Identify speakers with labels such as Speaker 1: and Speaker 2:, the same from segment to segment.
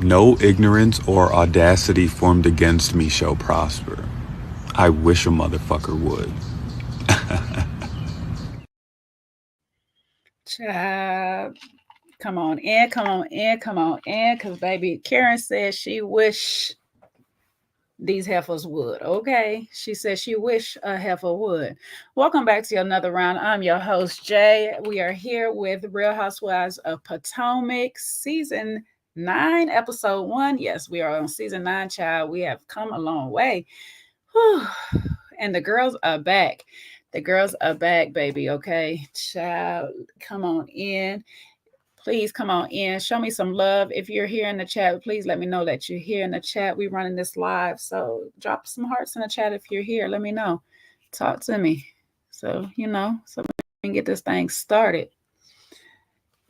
Speaker 1: No ignorance or audacity formed against me shall prosper. I wish a motherfucker would.
Speaker 2: Child, come on in, come on in, come on in, because baby Karen said she wish these heifers would. Okay, she said she wish a heifer would. Welcome back to another round. I'm your host Jay. We are here with Real Housewives of Potomac, season 9, episode 1. Yes, we are on season 9, child. We have come a long way. Whew. And the girls are back. The girls are back, baby. Okay, child, come on in. Please come on in. Show me some love. If you're here in the chat, please let me know that you're here in the chat. We're running this live. So drop some hearts in the chat if you're here. Let me know. Talk to me. So, so we can get this thing started.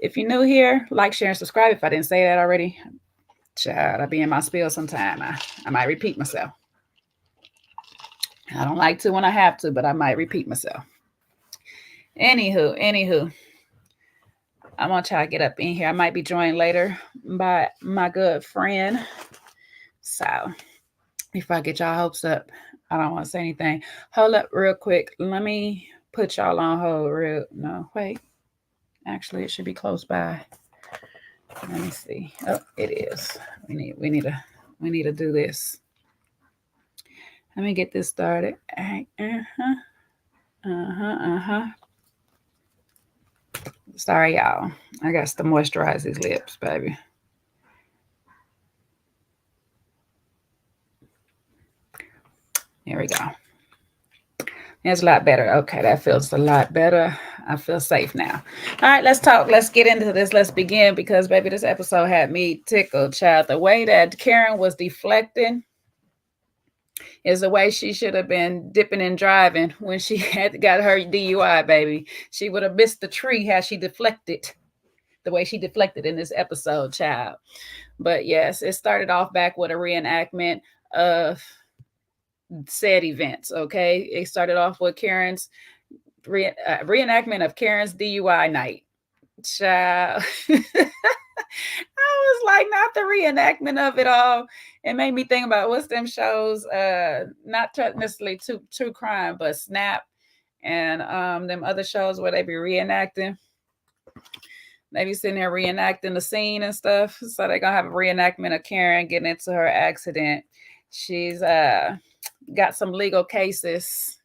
Speaker 2: If you're new here, like, share, and subscribe. If I didn't say that already, child, I'll be in my spiel sometime. I might repeat myself. I don't like to when I have to, but I might repeat myself. Anywho. I'm going to try to get up in here. I might be joined later by my good friend. So, if I get y'all hopes up, I don't want to say anything. Hold up real quick. Let me put y'all on hold No, wait. Actually, it should be close by. Let me see. Oh, it is. We need to do this. Let me get this started. Sorry, y'all. I got to moisturize these lips, baby. Here we go. It's a lot better. Okay, that feels a lot better. I feel safe now. All right, let's talk. Let's get into this. Let's begin because, baby, this episode had me tickled, child. The way that Karen was deflecting is the way she should have been dipping and driving when she had got her DUI, baby. She would have missed the tree had she deflected the way she deflected in this episode, child. But yes, it started off back with a reenactment of said events. Okay, it started off with Karen's reenactment of Karen's DUI night. Child. I was like, not the reenactment of it all. It made me think about what's them shows, not necessarily true crime, but Snap and them other shows where they be reenacting. They be sitting there reenacting the scene and stuff. So they're gonna have a reenactment of Karen getting into her accident. She's got some legal cases.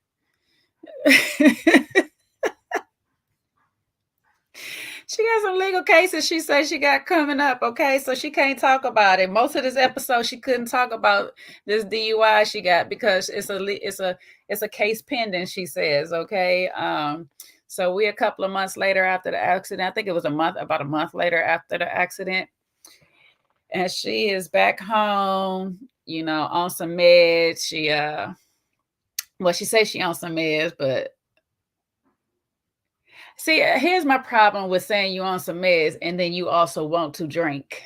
Speaker 2: She got some legal cases she says she got coming up, okay? So she can't talk about it. Most of this episode she couldn't talk about this DUI she got because it's a case pending, she says, okay? So we a couple of months later after the accident. I think it was about a month later after the accident. And she is back home, on some meds. She she says she on some meds, but see, here's my problem with saying you on some meds and then you also want to drink.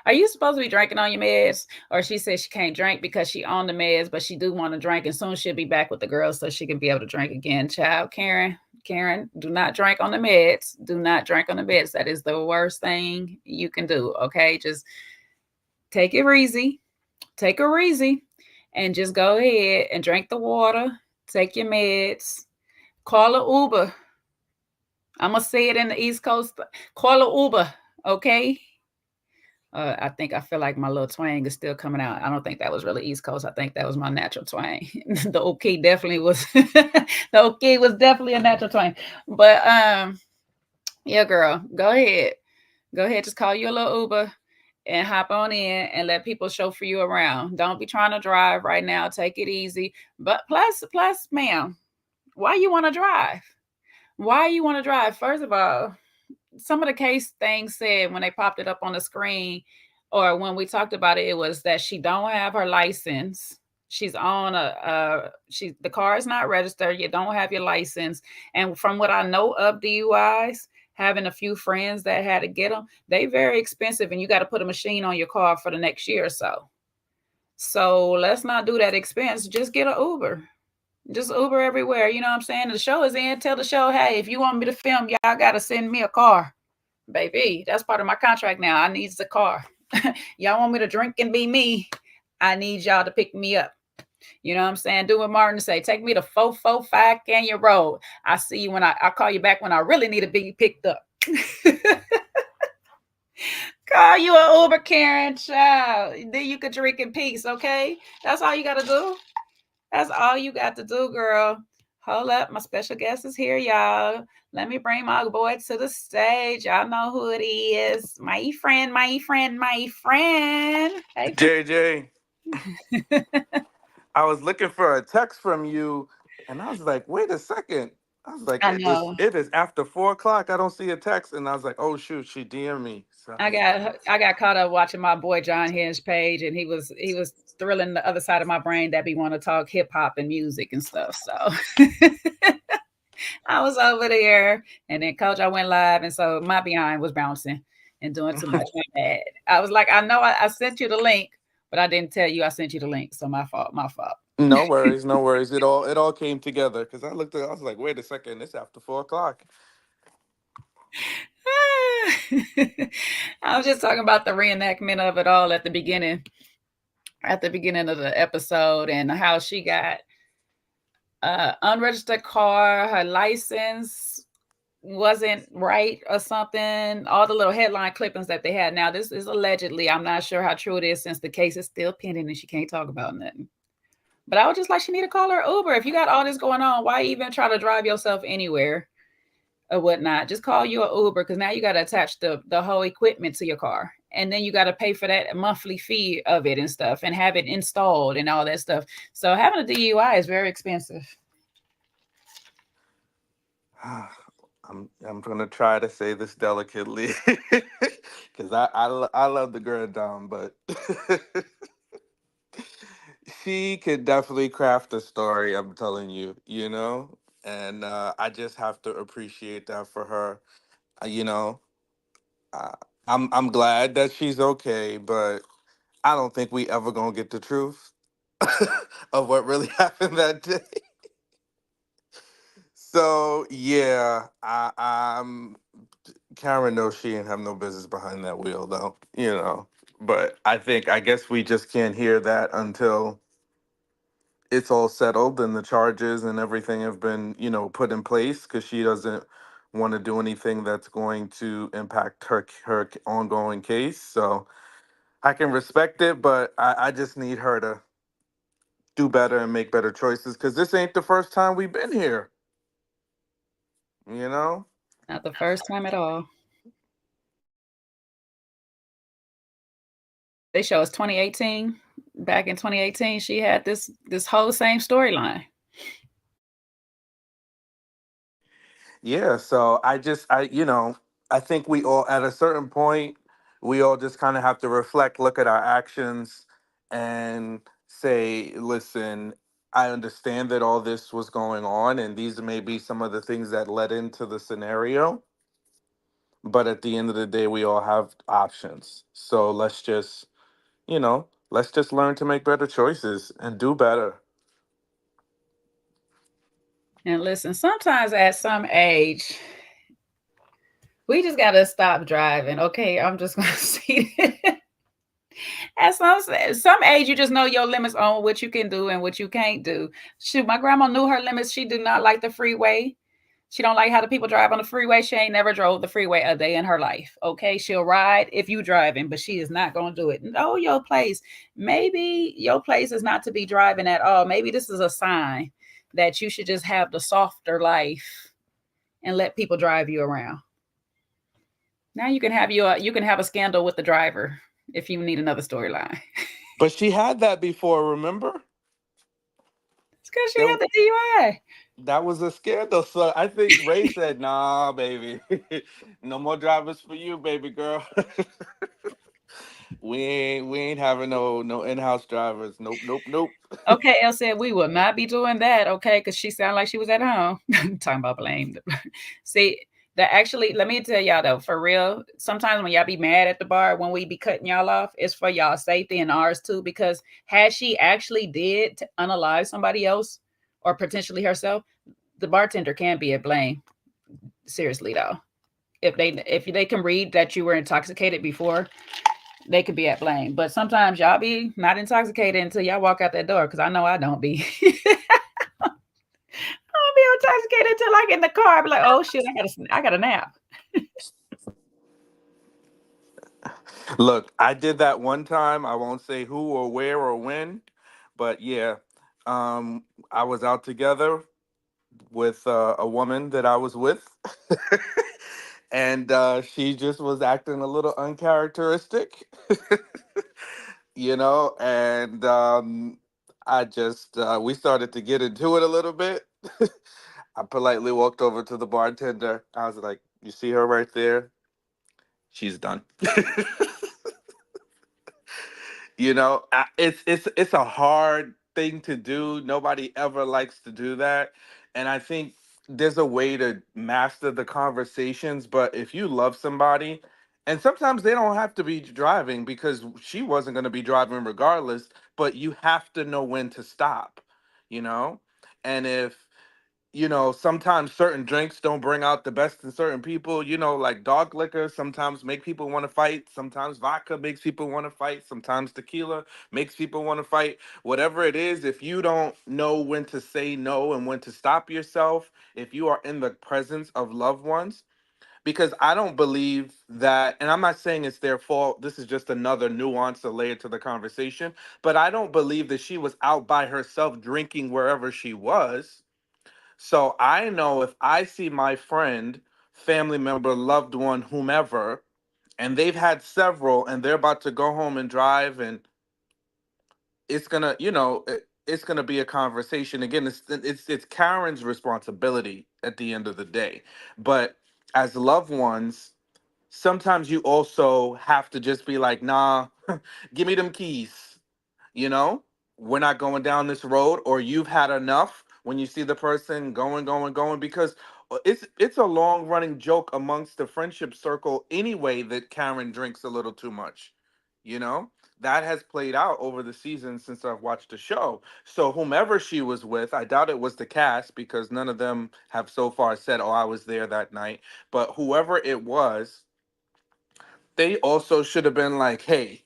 Speaker 2: Are you supposed to be drinking on your meds? Or she says she can't drink because she on the meds, but she do want to drink, and soon she'll be back with the girls so she can be able to drink again. Child, Karen, do not drink on the meds. Do not drink on the meds. That is the worst thing you can do, okay? Just take it easy. Take her easy and just go ahead and drink the water. Take your meds. Call an Uber. I'm going to say it in the East Coast. Call an Uber, okay? I feel like my little twang is still coming out. I don't think that was really East Coast. I think that was my natural twang. The okay definitely was. The okay was definitely a natural twang. But yeah, girl, go ahead. Go ahead, just call you a little Uber and hop on in and let people chauffeur you around. Don't be trying to drive right now. Take it easy. But plus, ma'am, why you want to drive? Why you want to drive? First of all, some of the case things said when they popped it up on the screen or when we talked about it, it was that she don't have her license. She's on the car is not registered. You don't have your license. And from what I know of DUIs, having a few friends that had to get them, they very expensive and you got to put a machine on your car for the next year or so. So let's not do that expense. Just get an Uber. Just Uber everywhere. You know what I'm saying? The show is in. Tell the show, hey, if you want me to film, y'all got to send me a car. Baby, that's part of my contract now. I need the car. Y'all want me to drink and be me? I need y'all to pick me up. You know what I'm saying? Do what Martin say. Take me to 445 Canyon Road. I see you when I call you back when I really need to be picked up. Call you an Uber, Karen, child. Then you could drink in peace, okay? That's all you got to do. That's all you got to do, girl. Hold up. My special guest is here, y'all. Let me bring my boy to the stage. Y'all know who it is. My friend. Hey, friend.
Speaker 3: JJ, I was looking for a text from you, and I was like, "Wait a second." I was like,
Speaker 2: I
Speaker 3: "It is
Speaker 2: know.
Speaker 3: it is after 4 o'clock. I don't see a text," and I was like, "Oh shoot, she DM me." So
Speaker 2: I got caught up watching my boy John Hinge page, and he was thrilling the other side of my brain that be want to talk hip hop and music and stuff. So I was over there, and then Coach, I went live, and so my behind was bouncing and doing too much. My bad. I was like, I know I sent you the link, but I didn't tell you I sent you the link. So my fault. My fault.
Speaker 3: no worries, no worries. It all came together because I looked at. I was like, "Wait a second, it's after 4 o'clock."
Speaker 2: I was just talking about the reenactment of it all at the beginning of the episode, and how she got unregistered car, her license wasn't right or something. All the little headline clippings that they had. Now, this is allegedly. I'm not sure how true it is since the case is still pending and she can't talk about nothing. But I was just like, she need to call her Uber. If you got all this going on, why even try to drive yourself anywhere or whatnot? Just call you an Uber, because now you got to attach the whole equipment to your car. And then you got to pay for that monthly fee of it and stuff, and have it installed and all that stuff. So having a DUI is very expensive.
Speaker 3: I'm gonna try to say this delicately because I love the girl Dom, but she could definitely craft a story. I'm telling you, and I just have to appreciate that for her. Uh, you know, uh, I'm glad that she's okay, but I don't think we ever gonna get the truth of what really happened that day. So yeah, I'm Karen knows she ain't have no business behind that wheel, though. But I guess we just can't hear that until it's all settled and the charges and everything have been, put in place, because she doesn't want to do anything that's going to impact her ongoing case. So I can respect it, but I just need her to do better and make better choices, because this ain't the first time we've been here. You know.
Speaker 2: Not the first time at all. They show us 2018. Back in 2018, she had this whole same storyline.
Speaker 3: Yeah, so I think we all, at a certain point, we all just kind of have to reflect, look at our actions, and say, listen, I understand that all this was going on, and these may be some of the things that led into the scenario. But at the end of the day, we all have options. So let's just learn to make better choices and do better.
Speaker 2: And listen, sometimes at some age, we just got to stop driving. Okay, I'm just going to see it. At some age, you just know your limits on what you can do and what you can't do. Shoot, my grandma knew her limits. She did not like the freeway. She don't like how the people drive on the freeway. She ain't never drove the freeway a day in her life. Okay, she'll ride if you driving, but she is not going to do it. Know your place. Maybe your place is not to be driving at all. Maybe this is a sign that you should just have the softer life and let people drive you around. Now you can have a scandal with the driver if you need another storyline.
Speaker 3: But she had that before, remember?
Speaker 2: It's because she
Speaker 3: There,
Speaker 2: had the DUI.
Speaker 3: That was a scandal. So I think Ray said, "Nah, baby, no more drivers for you, baby girl. we ain't having no in-house drivers. Nope, nope, nope."
Speaker 2: Okay, Elle said we will not be doing that. Okay, because she sounded like she was at home. Talking about blame. See, that actually, let me tell y'all though, for real, sometimes when y'all be mad at the bar, when we be cutting y'all off, it's for y'all safety and ours too. Because had she actually did unalive somebody else or potentially herself, the bartender can be at blame. Seriously though, if they can read that you were intoxicated before, they could be at blame. But sometimes y'all be not intoxicated until y'all walk out that door, because I know I don't be. I don't be intoxicated until I get in the car. I be like, oh shit, I got a nap.
Speaker 3: Look, I did that one time. I won't say who or where or when, but yeah, I was out together with a woman that I was with, and she just was acting a little uncharacteristic, and I just we started to get into it a little bit. I politely walked over to the bartender. I was like, "You see her right there? She's done." It's a hard thing to do. Nobody ever likes to do that, and I think there's a way to master the conversations. But if you love somebody, and sometimes they don't have to be driving, because she wasn't going to be driving regardless, but you have to know when to stop, you know and if sometimes certain drinks don't bring out the best in certain people, like dog liquor sometimes make people want to fight. Sometimes vodka makes people want to fight. Sometimes tequila makes people want to fight. Whatever it is, if you don't know when to say no and when to stop yourself, if you are in the presence of loved ones, because I don't believe that, and I'm not saying it's their fault. This is just another nuance, a layer to the conversation. But I don't believe that she was out by herself drinking wherever she was. So I know if I see my friend, family member, loved one, whomever, and they've had several and they're about to go home and drive, and it's gonna be a conversation. Again, it's Karen's responsibility at the end of the day. But as loved ones, sometimes you also have to just be like, nah, give me them keys. you know we're not going down this road, or you've had enough when you see the person going, because it's a long running joke amongst the friendship circle anyway that Karen drinks a little too much. you know that has played out over the season since I've watched the show. So whomever she was with, I doubt it was the cast, because none of them have so far said, oh, I was there that night. But whoever it was, they also should have been like, hey,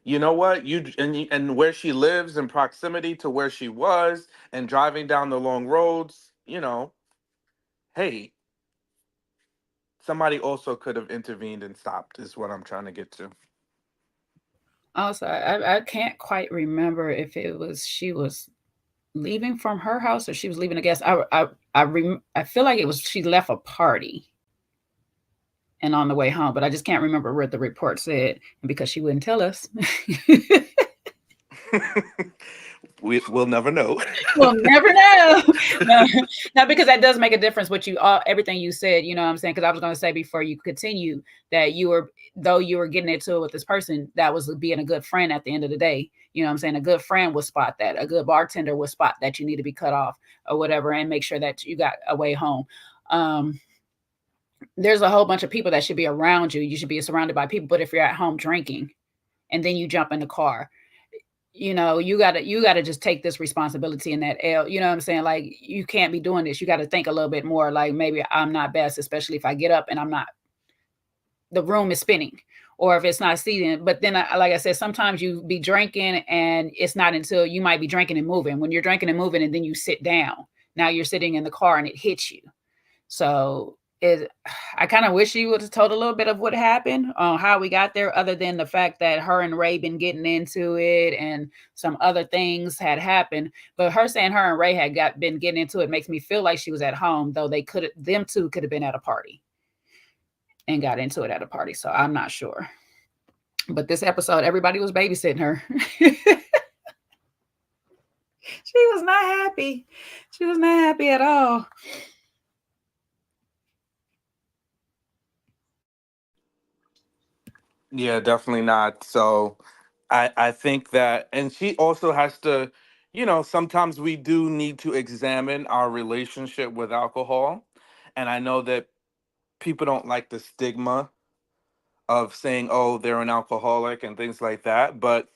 Speaker 3: you know what, and where she lives in proximity to where she was, and driving down the long roads, hey, somebody also could have intervened and stopped, is what I'm trying to get to.
Speaker 2: Also, I can't quite remember if it was she was leaving from her house or she was leaving a guest. I feel like it was she left a party and on the way home, but I just can't remember what the report said. And because she wouldn't tell us,
Speaker 3: We'll never know.
Speaker 2: we'll never know. No, no, because that does make a difference. What you all everything you said, you know what I'm saying? Because I was going to say before you continue that though you were getting into it with this person, that was being a good friend at the end of the day. You know what I'm saying? A good friend would spot that. A good bartender would spot that you need to be cut off or whatever, and make sure that you got a way home. Um, there's a whole bunch of people that should be around you. You should be surrounded by people. But if you're at home drinking and then you jump in the car, you gotta just take this responsibility in that L. You know what I'm saying? Like, you can't be doing this. You got to think a little bit more. Like, maybe I'm not best, especially if I get up and I'm not. The room is spinning, or if it's not seating. But then, like I said, sometimes you be drinking and it's not until you might be drinking and moving. When you're drinking and moving, and then you sit down. Now you're sitting in the car and it hits you. So I kind of wish you would have told a little bit of what happened, how we got there, other than the fact that her and Ray been getting into it and some other things had happened. But her saying her and Ray had been getting into it makes me feel like she was at home, though them two could have been at a party and got into it at a party. So I'm not sure. But this episode, everybody was babysitting her. She was not happy. She was not happy at all.
Speaker 3: Yeah, definitely not. So I think that, and she also has to, sometimes we do need to examine our relationship with alcohol. And I know that people don't like the stigma of saying, oh, they're an alcoholic and things like that. But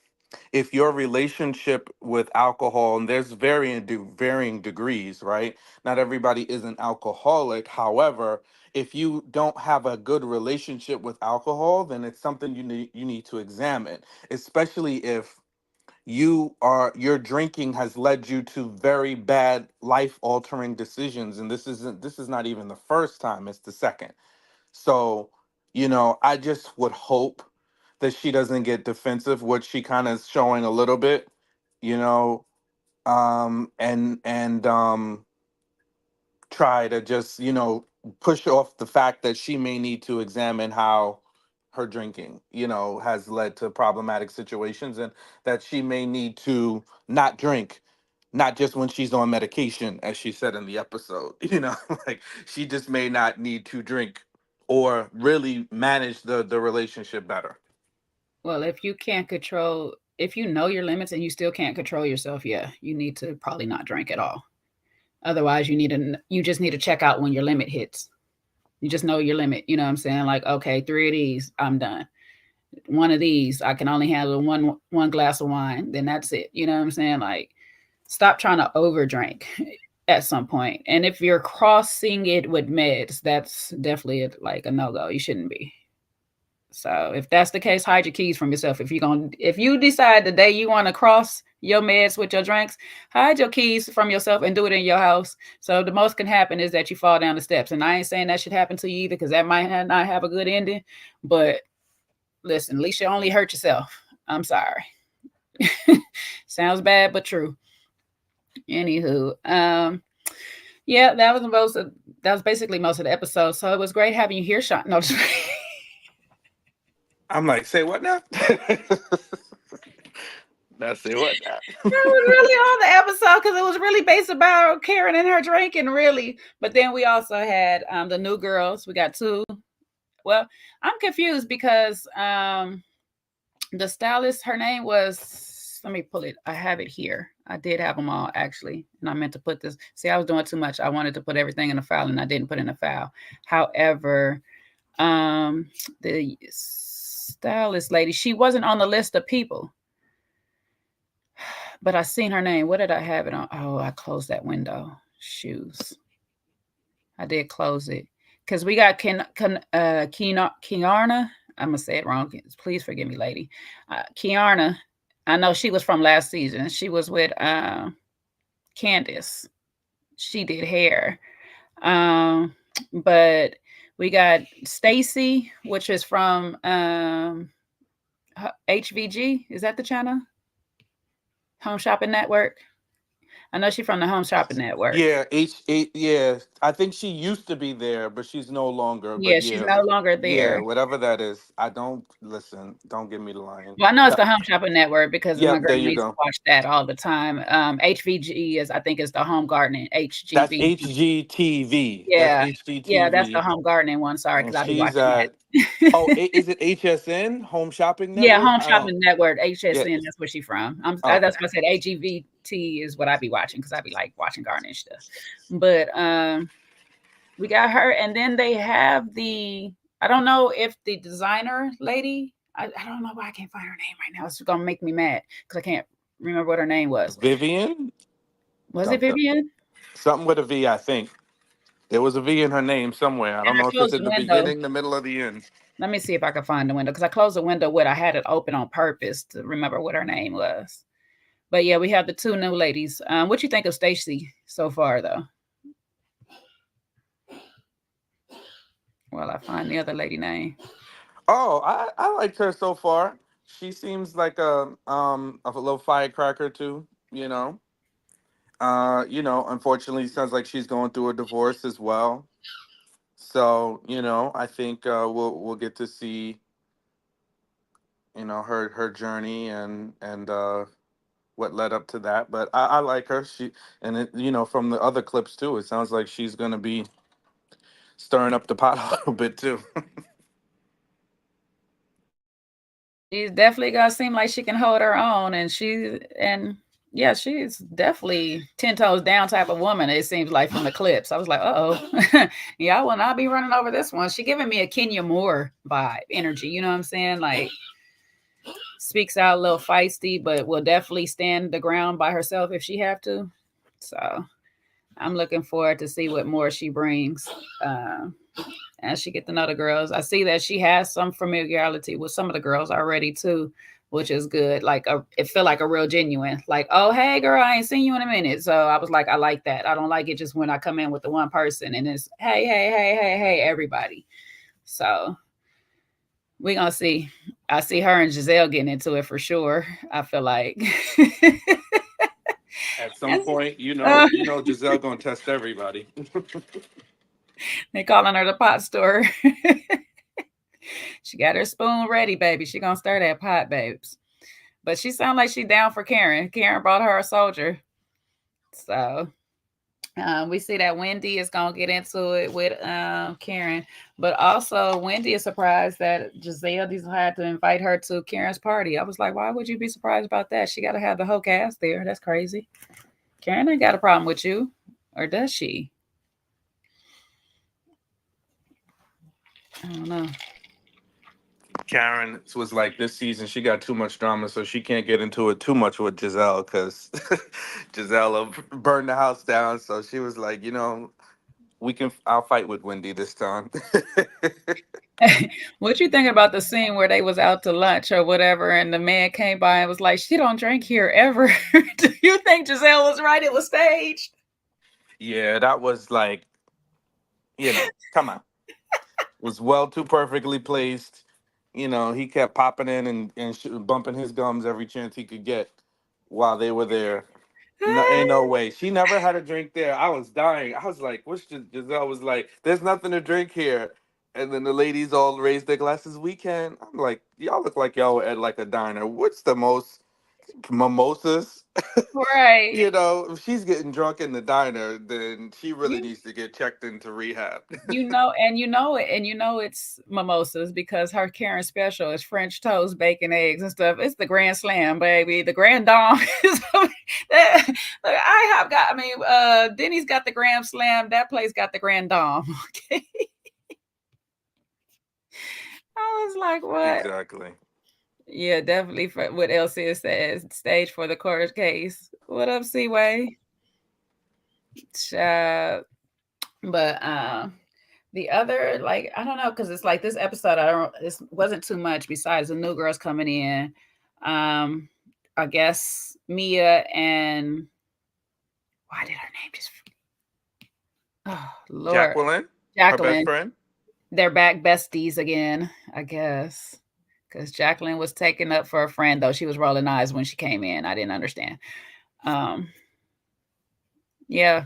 Speaker 3: if your relationship with alcohol, and there's varying degrees, right? Not everybody is an alcoholic. However, if you don't have a good relationship with alcohol, then it's something you need to examine, especially if your drinking has led you to very bad life altering decisions, and this is not even the first time, it's the second. So, I just would hope that she doesn't get defensive, which she kind of is showing a little bit, you know, and try to just, push off the fact that she may need to examine how her drinking, has led to problematic situations, and that she may need to not drink, not just when she's on medication, as she said in the episode, like she just may not need to drink or really manage the relationship better.
Speaker 2: Well, if you know your limits and you still can't control yourself, yeah, you need to probably not drink at all. Otherwise, you just need to check out when your limit hits. You just know your limit. You know what I'm saying? Like, okay, 3 of these, I'm done. One of these, I can only handle one glass of wine. Then that's it. You know what I'm saying? Like, stop trying to overdrink at some point. And if you're crossing it with meds, that's definitely like a no-go. You shouldn't be. So if that's the case, hide your keys from yourself. If you decide the day you want to cross your meds with your drinks, hide your keys from yourself and do it in your house. So the most can happen is that you fall down the steps. And I ain't saying that should happen to you either, because that might not have a good ending. But listen, at least you only hurt yourself. I'm sorry. Sounds bad, but true. Anywho, yeah, that was basically most of the episode. So it was great having you here, Shawn. No,
Speaker 3: I'm like, say what now? Now say what now?
Speaker 2: That was really on the episode because it was really based about Karen and her drinking, really. But then we also had the new girls. We got two. Well, I'm confused because the stylist, her name was, let me pull it. I have it here. I did have them all, actually. And I meant to put this. See, I was doing too much. I wanted to put everything in a file, and I didn't put in a file. However, the stylist lady, she wasn't on the list of people. But I seen her name. What did I have it on? Oh, I closed that window. Shoes. I did close it. Because we got Kiarna. I'm going to say it wrong. Please forgive me, lady. Kiarna. I know she was from last season. She was with Candace. She did hair. But we got Stacy, which is from HVG. Is that the channel? Home Shopping Network. I know she's from the Home Shopping Network.
Speaker 3: Yeah, yeah. I think she used to be there, but she's no longer.
Speaker 2: Yeah,
Speaker 3: But
Speaker 2: she's
Speaker 3: yeah,
Speaker 2: no longer
Speaker 3: yeah,
Speaker 2: there.
Speaker 3: whatever that is. I don't listen. Don't give me the line.
Speaker 2: Well, I know it's the Home Shopping Network because my
Speaker 3: Yep, there
Speaker 2: girl
Speaker 3: you
Speaker 2: used to
Speaker 3: go.
Speaker 2: watch that all the time. HVG is, I think, is the Home Gardening.
Speaker 3: That's
Speaker 2: HGV.
Speaker 3: HGTV. That's
Speaker 2: Yeah, yeah, that's the
Speaker 3: HGTV.
Speaker 2: Home Gardening one. Sorry,
Speaker 3: And
Speaker 2: because I be
Speaker 3: she's
Speaker 2: watching
Speaker 3: at.
Speaker 2: that.
Speaker 3: Oh, is it HSN Home Shopping
Speaker 2: Yeah,
Speaker 3: Network?
Speaker 2: Home Shopping Network,
Speaker 3: Yeah.
Speaker 2: HSN. That's where she's from.
Speaker 3: Okay.
Speaker 2: That's what I said. HGVT is what I be watching because I be like watching gardening stuff. But we got her, and then they have I don't know if the designer lady. I don't know why I can't find her name right now. It's gonna make me mad because I can't remember what her name was.
Speaker 3: Vivian.
Speaker 2: Was it Vivian?
Speaker 3: Something with a V, I think. There was a V in her name somewhere. I don't
Speaker 2: And I
Speaker 3: know if it's
Speaker 2: closed
Speaker 3: in
Speaker 2: the
Speaker 3: the
Speaker 2: window.
Speaker 3: beginning, the middle, or the end.
Speaker 2: Let me see if I can find the window because I closed the window I had it open on purpose to remember what her name was. But yeah, we have the two new ladies. What you think of Stacy so far, though? Well, I find the other lady name.
Speaker 3: Oh, I liked her so far. She seems like a little firecracker too. Unfortunately, sounds like she's going through a divorce as well. So I think we'll get to see her journey and what led up to that. But I like her. From the other clips too, it sounds like she's gonna be stirring up the pot a little bit too.
Speaker 2: She's definitely gonna seem like she can hold her own, and she's definitely 10 toes down type of woman. It seems like from the clips. I was like, yeah, I will not be running over this one. She giving me a Kenya Moore vibe, energy. You know what I'm saying? Like, speaks out a little feisty, but will definitely stand the ground by herself if she have to. So I'm looking forward to see what more she brings. Uh, as she get to know the girls. I see that she has some familiarity with some of the girls already too, which is good. Like it feel like a real genuine. Like, oh hey girl, I ain't seen you in a minute. So I was like, I like that. I don't like it just when I come in with the one person and it's hey everybody. So we gonna see. I see her and Giselle getting into it for sure. I feel like.
Speaker 3: At some point, Giselle gonna test everybody.
Speaker 2: They calling her the pot store. She got her spoon ready, baby. She gonna stir that pot, babes. But she sound like she down for Karen. Karen brought her a soldier. So we see that Wendy is gonna get into it with Karen, but also Wendy is surprised that Giselle decided to invite her to Karen's party. I was like, why would you be surprised about that? She got to have the whole cast there. That's crazy. Karen ain't got a problem with you, or does she? I don't know.
Speaker 3: Karen was like, this season she got too much drama, so she can't get into it too much with Giselle because Giselle will burn the house down. So she was like, I'll fight with Wendy this time.
Speaker 2: What you think about the scene where they was out to lunch or whatever, and the man came by and was like, "She don't drink here ever." Do you think Giselle was right? It was staged.
Speaker 3: Yeah, that was like, come on. Was well too perfectly placed. He kept popping in and bumping his gums every chance he could get while they were there. No, ain't no way. She never had a drink there. I was dying. I was like, what's Giselle was like, there's nothing to drink here. And then the ladies all raised their glasses. We can. I'm like, y'all look like y'all were at like a diner. What's the most mimosas?
Speaker 2: Right.
Speaker 3: If she's getting drunk in the diner, then she really needs to get checked into rehab.
Speaker 2: It's mimosas because her Karen special is French toast, bacon, eggs, and stuff. It's the Grand Slam, baby. The Grand Dom is that. Look, I have got. I mean, Denny's got the Grand Slam. That place got the Grand Dom. Okay. I was like, what?
Speaker 3: Exactly.
Speaker 2: Yeah, definitely. For what Elsie says, stage for the court case. What up, Seaway? But the other, like, I don't know, because it's like this episode, this wasn't too much besides the new girls coming in. I guess Mia and why did her name just? Oh Lord,
Speaker 3: Her best
Speaker 2: Jacqueline.
Speaker 3: friend.
Speaker 2: They're back besties again, I guess. Because Jacqueline was taken up for a friend, though she was rolling eyes when she came in. I didn't understand. Yeah,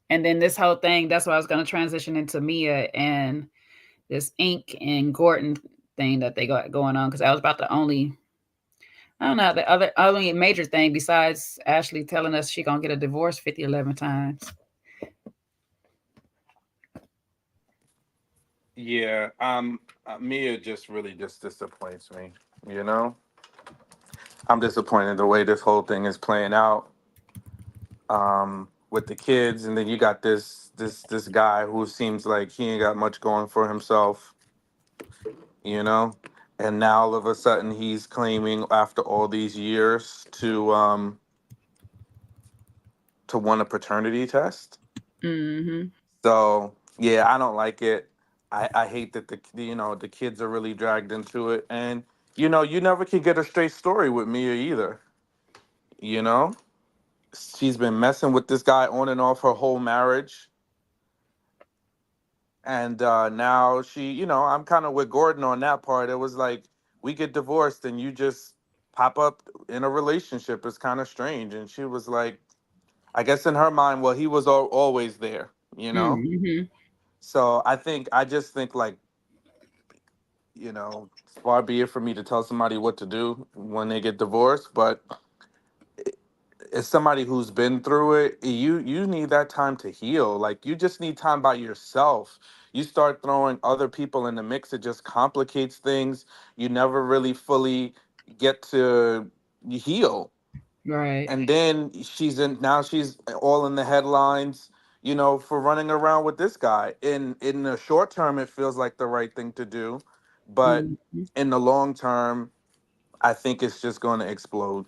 Speaker 2: and then this whole thing, that's why I was going to transition into Mia and this Ink and Gordon thing that they got going on, because that was about the only, I don't know, the other only major thing besides Ashley telling us she gonna get a divorce 11 times.
Speaker 3: Yeah, Mia just really just disappoints me. I'm disappointed the way this whole thing is playing out. With the kids, and then you got this guy who seems like he ain't got much going for himself. You know, and now all of a sudden he's claiming after all these years to want a paternity test.
Speaker 2: Mm-hmm.
Speaker 3: So yeah, I don't like it. I hate that the kids are really dragged into it, and you never can get a straight story with Mia either. You know, she's been messing with this guy on and off her whole marriage, and now I'm kind of with Gordon on that part. It was like we get divorced and you just pop up in a relationship. It's kind of strange, and she was like, I guess in her mind, well, he was always there.
Speaker 2: Mm-hmm.
Speaker 3: So I just think like, far be it for me to tell somebody what to do when they get divorced, but as somebody who's been through it, you need that time to heal. Like you just need time by yourself. You start throwing other people in the mix, it just complicates things. You never really fully get to heal.
Speaker 2: Right.
Speaker 3: And then she's all in the headlines, for running around with this guy. In the short term, it feels like the right thing to do, but
Speaker 2: Mm-hmm.
Speaker 3: in the long term, I think it's just going to explode.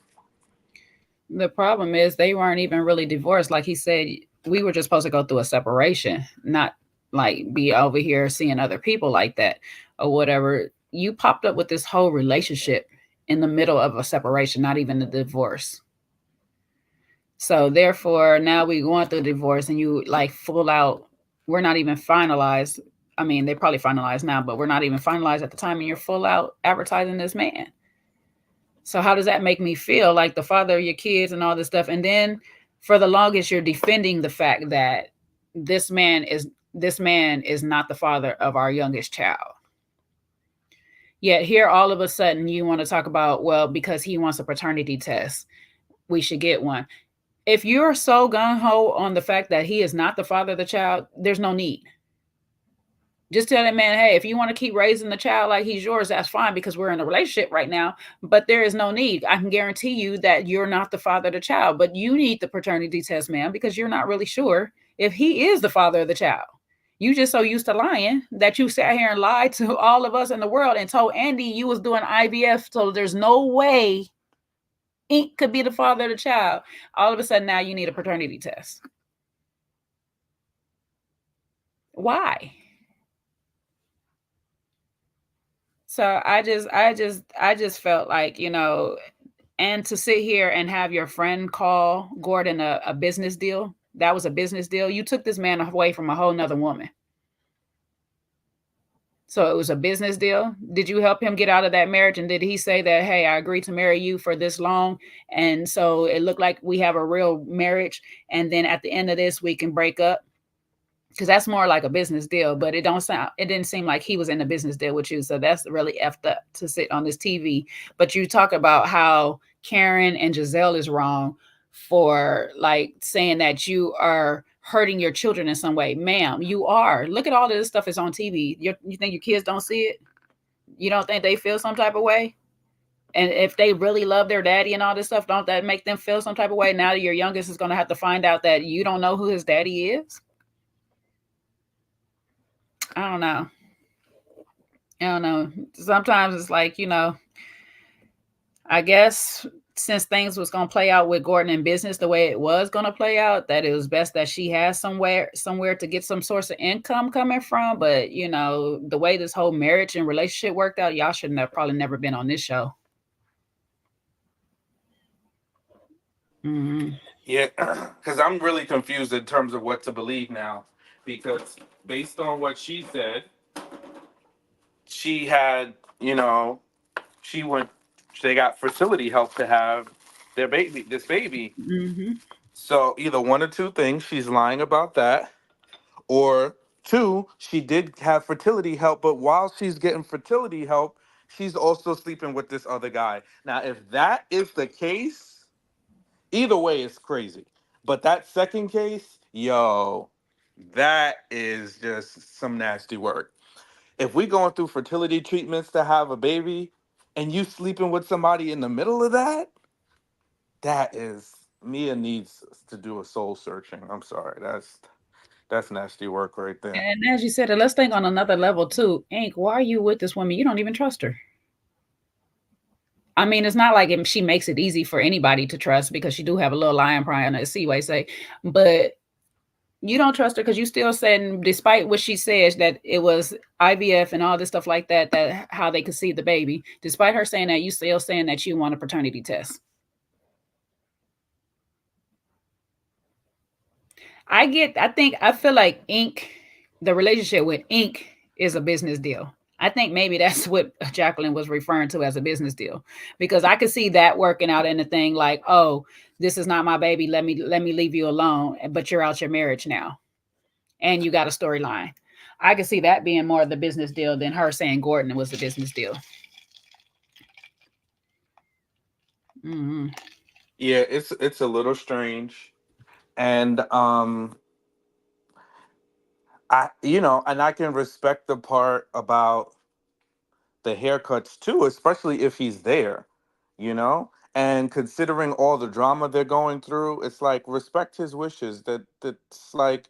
Speaker 2: The problem is they weren't even really divorced. Like he said, we were just supposed to go through a separation, not like be over here seeing other people like that or whatever. You popped up with this whole relationship in the middle of a separation, not even a divorce. So therefore, now we going through divorce, and you like full out. We're not even finalized. I mean, they probably finalized now, but we're not even finalized at the time, and you're full out advertising this man. So how does that make me feel, like the father of your kids and all this stuff? And then for the longest, you're defending the fact that this man is this man is not the father of our youngest child. Yet here, all of a sudden, you want to talk about, well, because he wants a paternity test, we should get one. If you're so gung ho on the fact that he is not the father of the child, there's no need. Just tell that man, hey, if you want to keep raising the child like he's yours, that's fine, because we're in a relationship right now. But there is no need. I can guarantee you that you're not the father of the child, but you need the paternity test, man, because you're not really sure if he is the father of the child. You just so used to lying that you sat here and lied to all of us in the world and told Andy you was doing IVF, so there's no way Ink could be the father of the child. All of a sudden now you need a paternity test. Why? So I just felt like, and to sit here and have your friend call Gordon a business deal. That was a business deal. You took this man away from a whole nother woman. So it was a business deal. Did you help him get out of that marriage? And did he say that, hey, I agreed to marry you for this long? And so it looked like we have a real marriage. And then at the end of this, we can break up. Because that's more like a business deal, but it didn't seem like he was in a business deal with you. So that's really effed up to sit on this TV. But you talk about how Karen and Giselle is wrong for like saying that you are hurting your children in some way. Ma'am, you are. Look at all of this stuff is on TV. You think your kids don't see it? You don't think they feel some type of way? And if they really love their daddy and all this stuff, don't that make them feel some type of way? Now your youngest is going to have to find out that you don't know who his daddy is. I don't know. I don't know. Sometimes it's like, I guess since things was gonna play out with Gordon in business the way it was gonna play out, that it was best that she has somewhere to get some source of income coming from. But the way this whole marriage and relationship worked out, y'all shouldn't have probably never been on this show. Mm-hmm.
Speaker 3: Yeah, because I'm really confused in terms of what to believe now. Because based on what she said, she had, she went, they got fertility help to have this baby.
Speaker 2: Mm-hmm.
Speaker 3: So either one or two things, she's lying about that, or two, she did have fertility help, but while she's getting fertility help, she's also sleeping with this other guy. Now, if that is the case, either way, it's crazy. But that second case, yo, that is just some nasty work. If we going through fertility treatments to have a baby, and you sleeping with somebody in the middle of that, that is Mia needs to do a soul searching. I'm sorry, that's nasty work right there.
Speaker 2: And as you said, let's think on another level too. Ink, why are you with this woman? You don't even trust her. I mean, it's not like she makes it easy for anybody to trust, because she do have a little lion pride on her Seaway say, but you don't trust her because you still saying, despite what she says, that it was IVF and all this stuff like that, that how they conceived the baby. Despite her saying that, you still saying that you want a paternity test. I feel like Ink, the relationship with Ink is a business deal. I think maybe that's what Jacqueline was referring to as a business deal, because I could see that working out in the thing like, oh, this is not my baby. Let me leave you alone. But you're out your marriage now, and you got a storyline. I could see that being more of the business deal than her saying Gordon was the business deal. Mm-hmm.
Speaker 3: Yeah, it's a little strange, and and I can respect the part about the haircuts too, especially if he's there, you know? And considering all the drama they're going through, it's like respect his wishes. That's like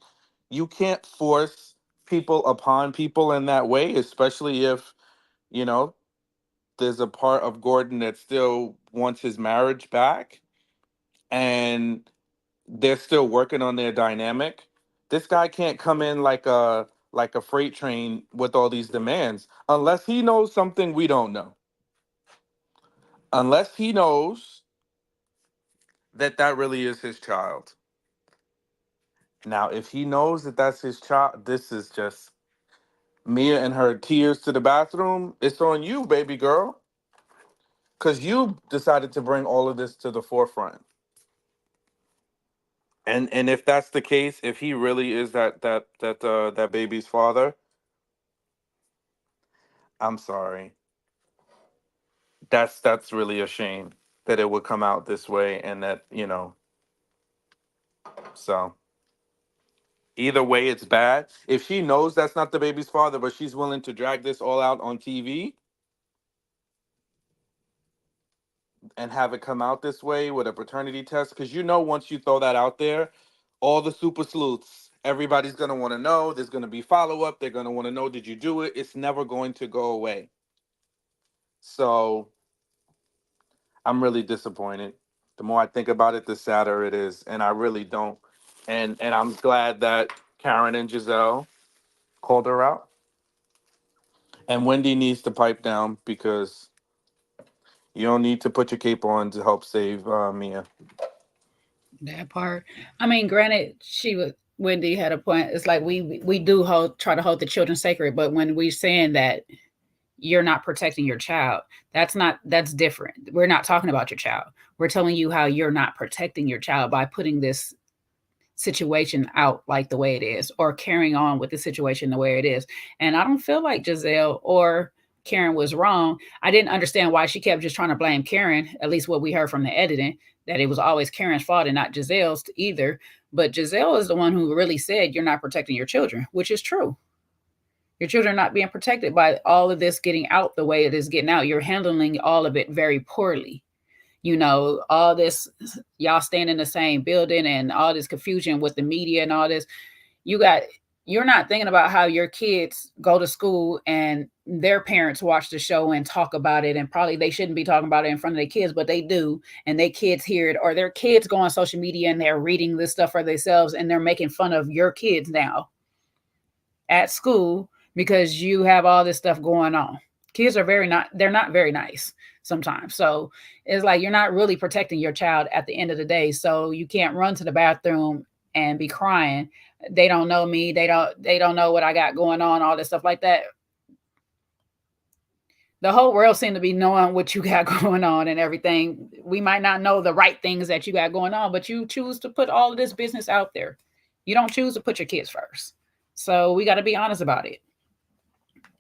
Speaker 3: you can't force people upon people in that way, especially if, you know, there's a part of Gordon that still wants his marriage back, and they're still working on their dynamic. This guy can't come in like a freight train with all these demands unless he knows something we don't know. Unless he knows that that really is his child. Now, if he knows that that's his child, this is just Mia and her tears to the bathroom. It's on you, baby girl, because you decided to bring all of this to the forefront. And if that's the case, if he really is that baby's father, I'm sorry. That's really a shame that it would come out this way, and that, so either way it's bad. If she knows that's not the baby's father, but she's willing to drag this all out on TV and have it come out this way with a paternity test, because once you throw that out there, all the super sleuths, everybody's going to want to know. There's going to be follow-up. They're going to want to know, did you do it? It's never going to go away. So I'm really disappointed. The more I think about it, the sadder it is, and I really don't. And I'm glad that Karen and Giselle called her out, and Wendy needs to pipe down, because you don't need to put your cape on to help save Mia.
Speaker 2: That part. I mean, granted, she was Wendy had a point. It's like we do try to hold the children sacred, but when we're saying that you're not protecting your child, that's different. We're not talking about your child. We're telling you how you're not protecting your child by putting this situation out like the way it is, or carrying on with the situation the way it is. And I don't feel like Giselle or Karen was wrong. I didn't understand why she kept just trying to blame Karen, at least what we heard from the editing, that it was always Karen's fault and not Giselle's either. But Giselle is the one who really said you're not protecting your children, which is true. Your children are not being protected by all of this getting out the way it is getting out. You're handling all of it very poorly. All this, y'all staying in the same building and all this confusion with the media and all this. You're not thinking about how your kids go to school and their parents watch the show and talk about it, and probably they shouldn't be talking about it in front of their kids, but they do, and their kids hear it, or their kids go on social media and they're reading this stuff for themselves, and they're making fun of your kids now at school because you have all this stuff going on. Kids are they're not very nice sometimes. So it's like you're not really protecting your child at the end of the day. So you can't run to the bathroom and be crying. They don't know me. They don't know what I got going on, all this stuff like that. The whole world seemed to be knowing what you got going on and everything. We might not know the right things that you got going on, but you choose to put all of this business out there. You don't choose to put your kids first. So we got to be honest about it.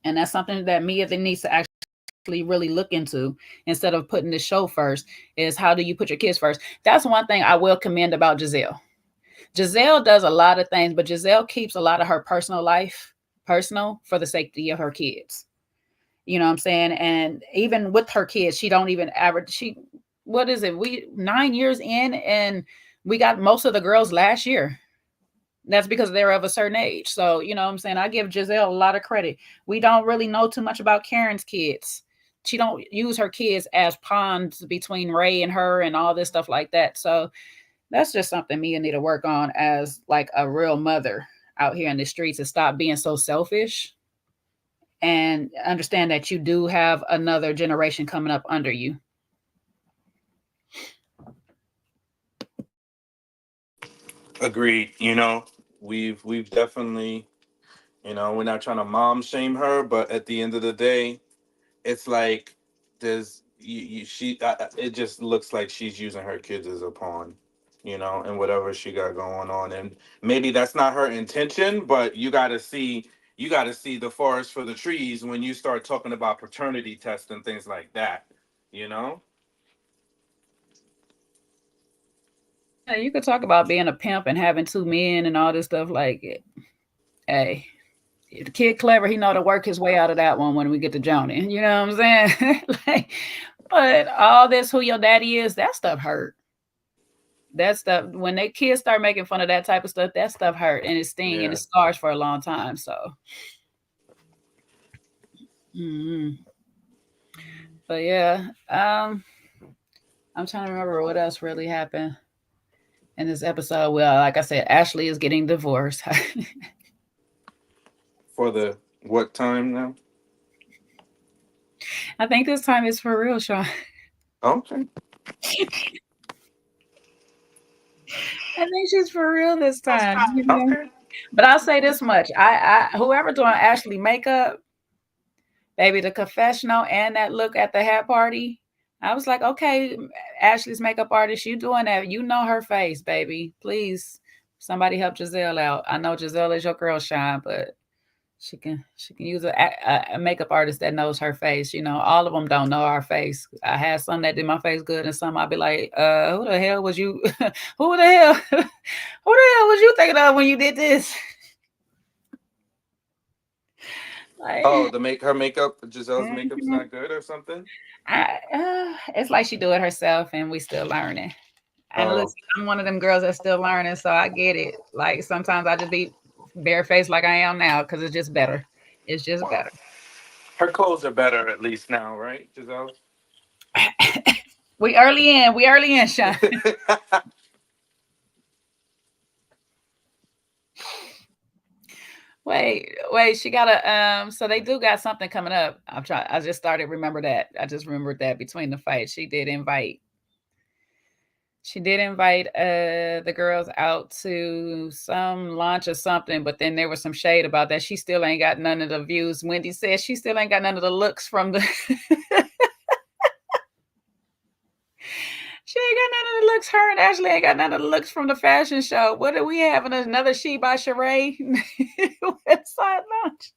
Speaker 2: And that's something that Mia needs to actually really look into, instead of putting the show first, is how do you put your kids first? That's one thing I will commend about Giselle. Giselle does a lot of things, but Giselle keeps a lot of her personal life personal for the safety of her kids. You know what I'm saying? And even with her kids, she don't even average. What is it? We 9 years in, and we got most of the girls last year. That's because they're of a certain age. So, you know what I'm saying? I give Giselle a lot of credit. We don't really know too much about Karen's kids. She don't use her kids as pawns between Ray and her and all this stuff like that. So that's just something Mia need to work on as like a real mother out here in the streets, and stop being so selfish and understand that you do have another generation coming up under you.
Speaker 3: Agreed. We've definitely, we're not trying to mom shame her, but at the end of the day, it's like there's it just looks like she's using her kids as a pawn, and whatever she got going on. And maybe that's not her intention, but you got to see the forest for the trees when you start talking about paternity tests and things like that, you know?
Speaker 2: Yeah, you could talk about being a pimp and having two men and all this stuff. Like, hey, if the kid clever, he know to work his way out of that one when we get to Joni. You know what I'm saying? Like, but all this, who your daddy is, that stuff hurt. That stuff, when they kids start making fun of that type of stuff, that stuff hurt, and it sting and
Speaker 3: Yeah.
Speaker 2: it scars for a long time. So, mhm. But yeah, I'm trying to remember what else really happened in this episode. Well, like I said, Ashley is getting divorced.
Speaker 3: For the what time now?
Speaker 2: I think this time is for real, Shawn.
Speaker 3: Okay.
Speaker 2: I think she's for real this time. You know?
Speaker 3: Okay.
Speaker 2: But I'll say this much: I whoever doing Ashley makeup, baby, the confessional and that look at the hat party. I was like, okay, Ashley's makeup artist, you doing that? You know her face, baby. Please, somebody help Giselle out. I know Giselle is your girl, Shawn, but she can use a makeup artist that knows her face. You know, all of them don't know our face. I had some that did my face good, and some I'd be like, who the hell was you? Who the hell? Who the hell was you thinking of when you did this? Like,
Speaker 3: Oh, her makeup, Giselle's makeup's not good or something.
Speaker 2: it's like she do it herself, and we still learning. And
Speaker 3: Oh,
Speaker 2: listen, I'm one of them girls that's still learning, so I get it. Like sometimes I just be barefaced like I am now because it's just better. It's just
Speaker 3: wow.
Speaker 2: better.
Speaker 3: Her clothes are better at least now, right, Giselle?
Speaker 2: We early in. We early in, Shawn. Wait. She got a So they do got something coming up. I just started remember that. I just remembered that between the fights, she did invite. She did invite the girls out to some lunch or something, but then there was some shade about that. She still ain't got none of the views. Wendy said she still ain't got none of the looks from the She ain't got none of the looks. Her and Ashley ain't got none of the looks from the fashion show. What are we having? Another She by Sheree website launch?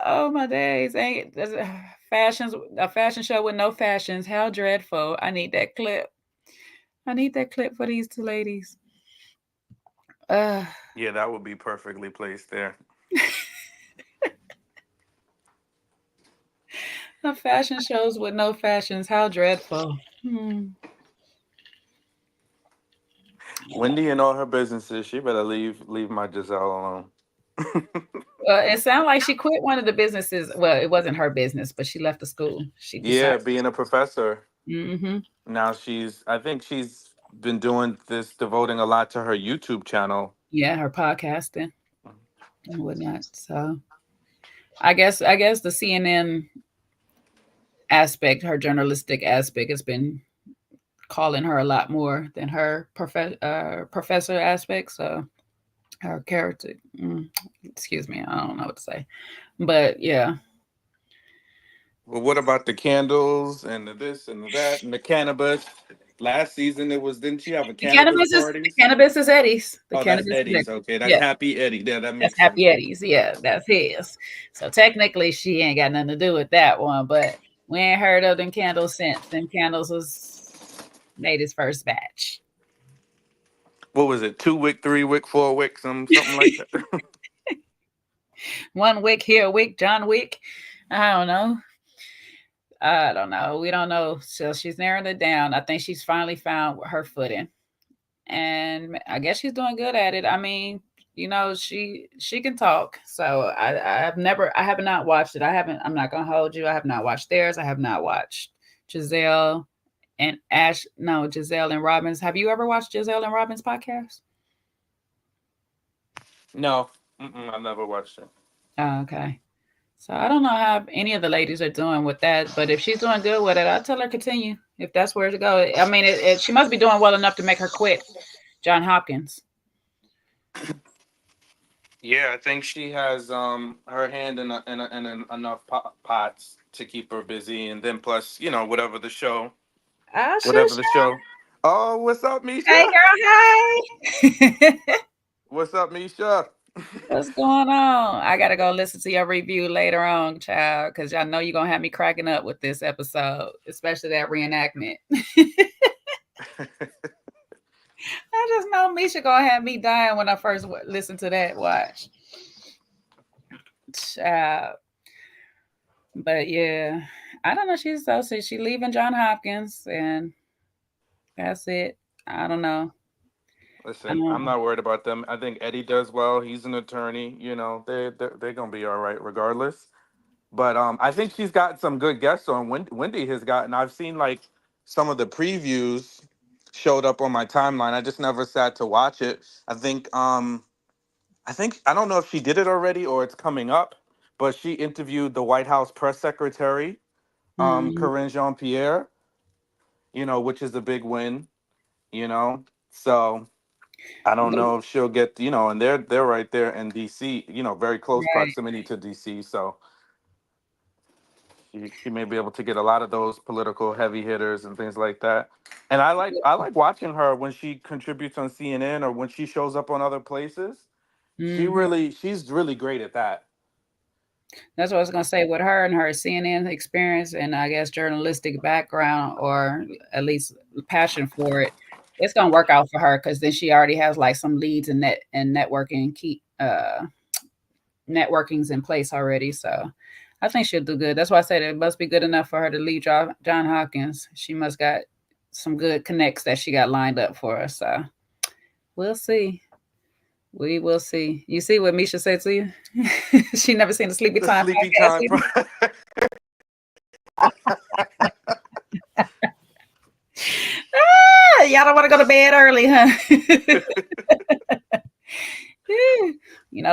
Speaker 2: Oh my days! Ain't there's a fashion show with no fashions? How dreadful! I need that clip. I need that clip for these two ladies.
Speaker 3: Yeah, that would be perfectly placed there.
Speaker 2: The fashion shows with no fashions. How dreadful.
Speaker 3: Wendy and all her businesses, she better leave my Giselle alone.
Speaker 2: It sounded like she quit one of the businesses. Well, it wasn't her business, but she left the school. She
Speaker 3: Yeah,
Speaker 2: decided.
Speaker 3: being a professor.
Speaker 2: Mm-hmm.
Speaker 3: Now I think she's been doing this, devoting a lot to her YouTube channel.
Speaker 2: Yeah, her podcasting and whatnot. So I guess the CNN aspect, her journalistic aspect, has been calling her a lot more than her professor aspect. So her character, excuse me, I don't know what to say, but yeah.
Speaker 3: Well, what about the candles and the this and the that and the cannabis? Last season it was, didn't she have a
Speaker 2: The
Speaker 3: cannabis
Speaker 2: cannabis is
Speaker 3: parties?
Speaker 2: the cannabis is Eddie's. The
Speaker 3: Oh, that's
Speaker 2: cannabis is
Speaker 3: Eddie's.
Speaker 2: Eddie's.
Speaker 3: Okay, that's
Speaker 2: Yeah,
Speaker 3: Happy Eddie. Yeah, that
Speaker 2: that's
Speaker 3: makes sense.
Speaker 2: Happy Eddie's. Yeah, that's his. So technically, she ain't got nothing to do with that one. But we ain't heard of them candles since. Them candles was made his first batch.
Speaker 3: What was it? 2 wick, 3 wick, 4 wick, something like that.
Speaker 2: 1 wick here, a wick, John Wick. I don't know. I don't know. We don't know. So she's narrowed it down. I think she's finally found her footing, and I guess she's doing good at it. I mean, she can talk. So I have not watched it. I haven't. I'm not gonna hold you. I have not watched theirs. I have not watched Giselle and Ash. No, Giselle and Robin's. Have you ever watched Giselle and Robin's podcast?
Speaker 3: No, I never watched it.
Speaker 2: Oh, okay. So I don't know how any of the ladies are doing with that, but if she's doing good with it, I'll tell her continue if that's where to go. I mean, she must be doing well enough to make her quit John Hopkins.
Speaker 3: Yeah, I think she has her hand in enough pots to keep her busy, and then plus whatever the show,
Speaker 2: Ah,
Speaker 3: whatever
Speaker 2: shush.
Speaker 3: the show. Oh, what's up,
Speaker 2: Hey,
Speaker 3: Misha?
Speaker 2: girl. Hi.
Speaker 3: What's up, Misha?
Speaker 2: What's going on? I gotta go listen to your review later on, child, because y'all know you're gonna have me cracking up with this episode, especially that reenactment. I just know Misha gonna have me dying when I first listen to that watch. Child. But yeah, I don't know. She's leaving John Hopkins, and that's it. I don't know.
Speaker 3: Listen, I'm not worried about them. I think Eddie does well. He's an attorney. They're gonna be all right regardless. But I think she's got some good guests on. Wendy has gotten. I've seen like some of the previews showed up on my timeline. I just never sat to watch it. I think I don't know if she did it already or it's coming up, but she interviewed the White House press secretary,
Speaker 2: Mm,
Speaker 3: Karine Jean-Pierre, which is a big win, you know. So I don't
Speaker 2: the-
Speaker 3: know if she'll get, and they're right there in DC, very close
Speaker 2: right.
Speaker 3: proximity to DC. So she may be able to get a lot of those political heavy hitters and things like that. And I like watching her when she contributes on CNN or when she shows up on other places.
Speaker 2: Mhm.
Speaker 3: She's really great at that.
Speaker 2: That's what I was gonna say with her and her CNN experience and I guess journalistic background or at least passion for it. It's gonna work out for her because then she already has like some leads and networking key networkings in place already. So I think she'll do good. That's why I said it must be good enough for her to lead John Hopkins. She must got some good connects that she got lined up for us. So we'll see. We will see. You see what Misha said to you? She never seen the Sleepy
Speaker 3: The
Speaker 2: Time
Speaker 3: sleepy
Speaker 2: podcast
Speaker 3: time.
Speaker 2: either. Y'all don't want to go to bed early, huh?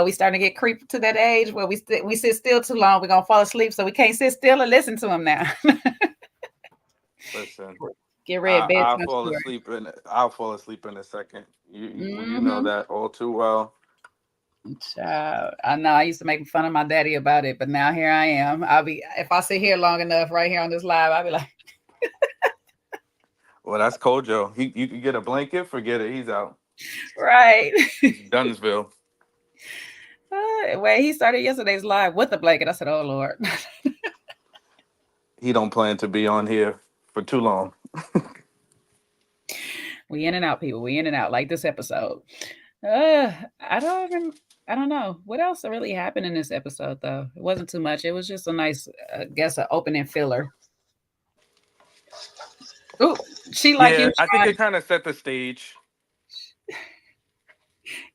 Speaker 2: We starting to get creepy to that age where we sit still too long. We're gonna fall asleep, so we can't sit still and listen to them now.
Speaker 3: Listen,
Speaker 2: Get ready, bedtime story.
Speaker 3: I'll fall asleep in a second. You know
Speaker 2: Mm-hmm.
Speaker 3: that all too well.
Speaker 2: Child, I know I used to make fun of my daddy about it, but now here I am. If I sit here long enough right here on this live, I'll be like,
Speaker 3: Well, that's Kojo. You can get a blanket, forget it. He's out.
Speaker 2: right.
Speaker 3: Dunsville.
Speaker 2: He started yesterday's live with a blanket. I said, "Oh Lord."
Speaker 3: He don't plan to be on here for too long.
Speaker 2: We in and out, people. We in and out like this episode. Uh, I don't even, I don't know what else really happened in this episode though. It wasn't too much. It was just a nice, guess, an opening filler. Ooh, she like you,
Speaker 3: Yeah, I think
Speaker 2: Shawn.
Speaker 3: it kind of set the stage.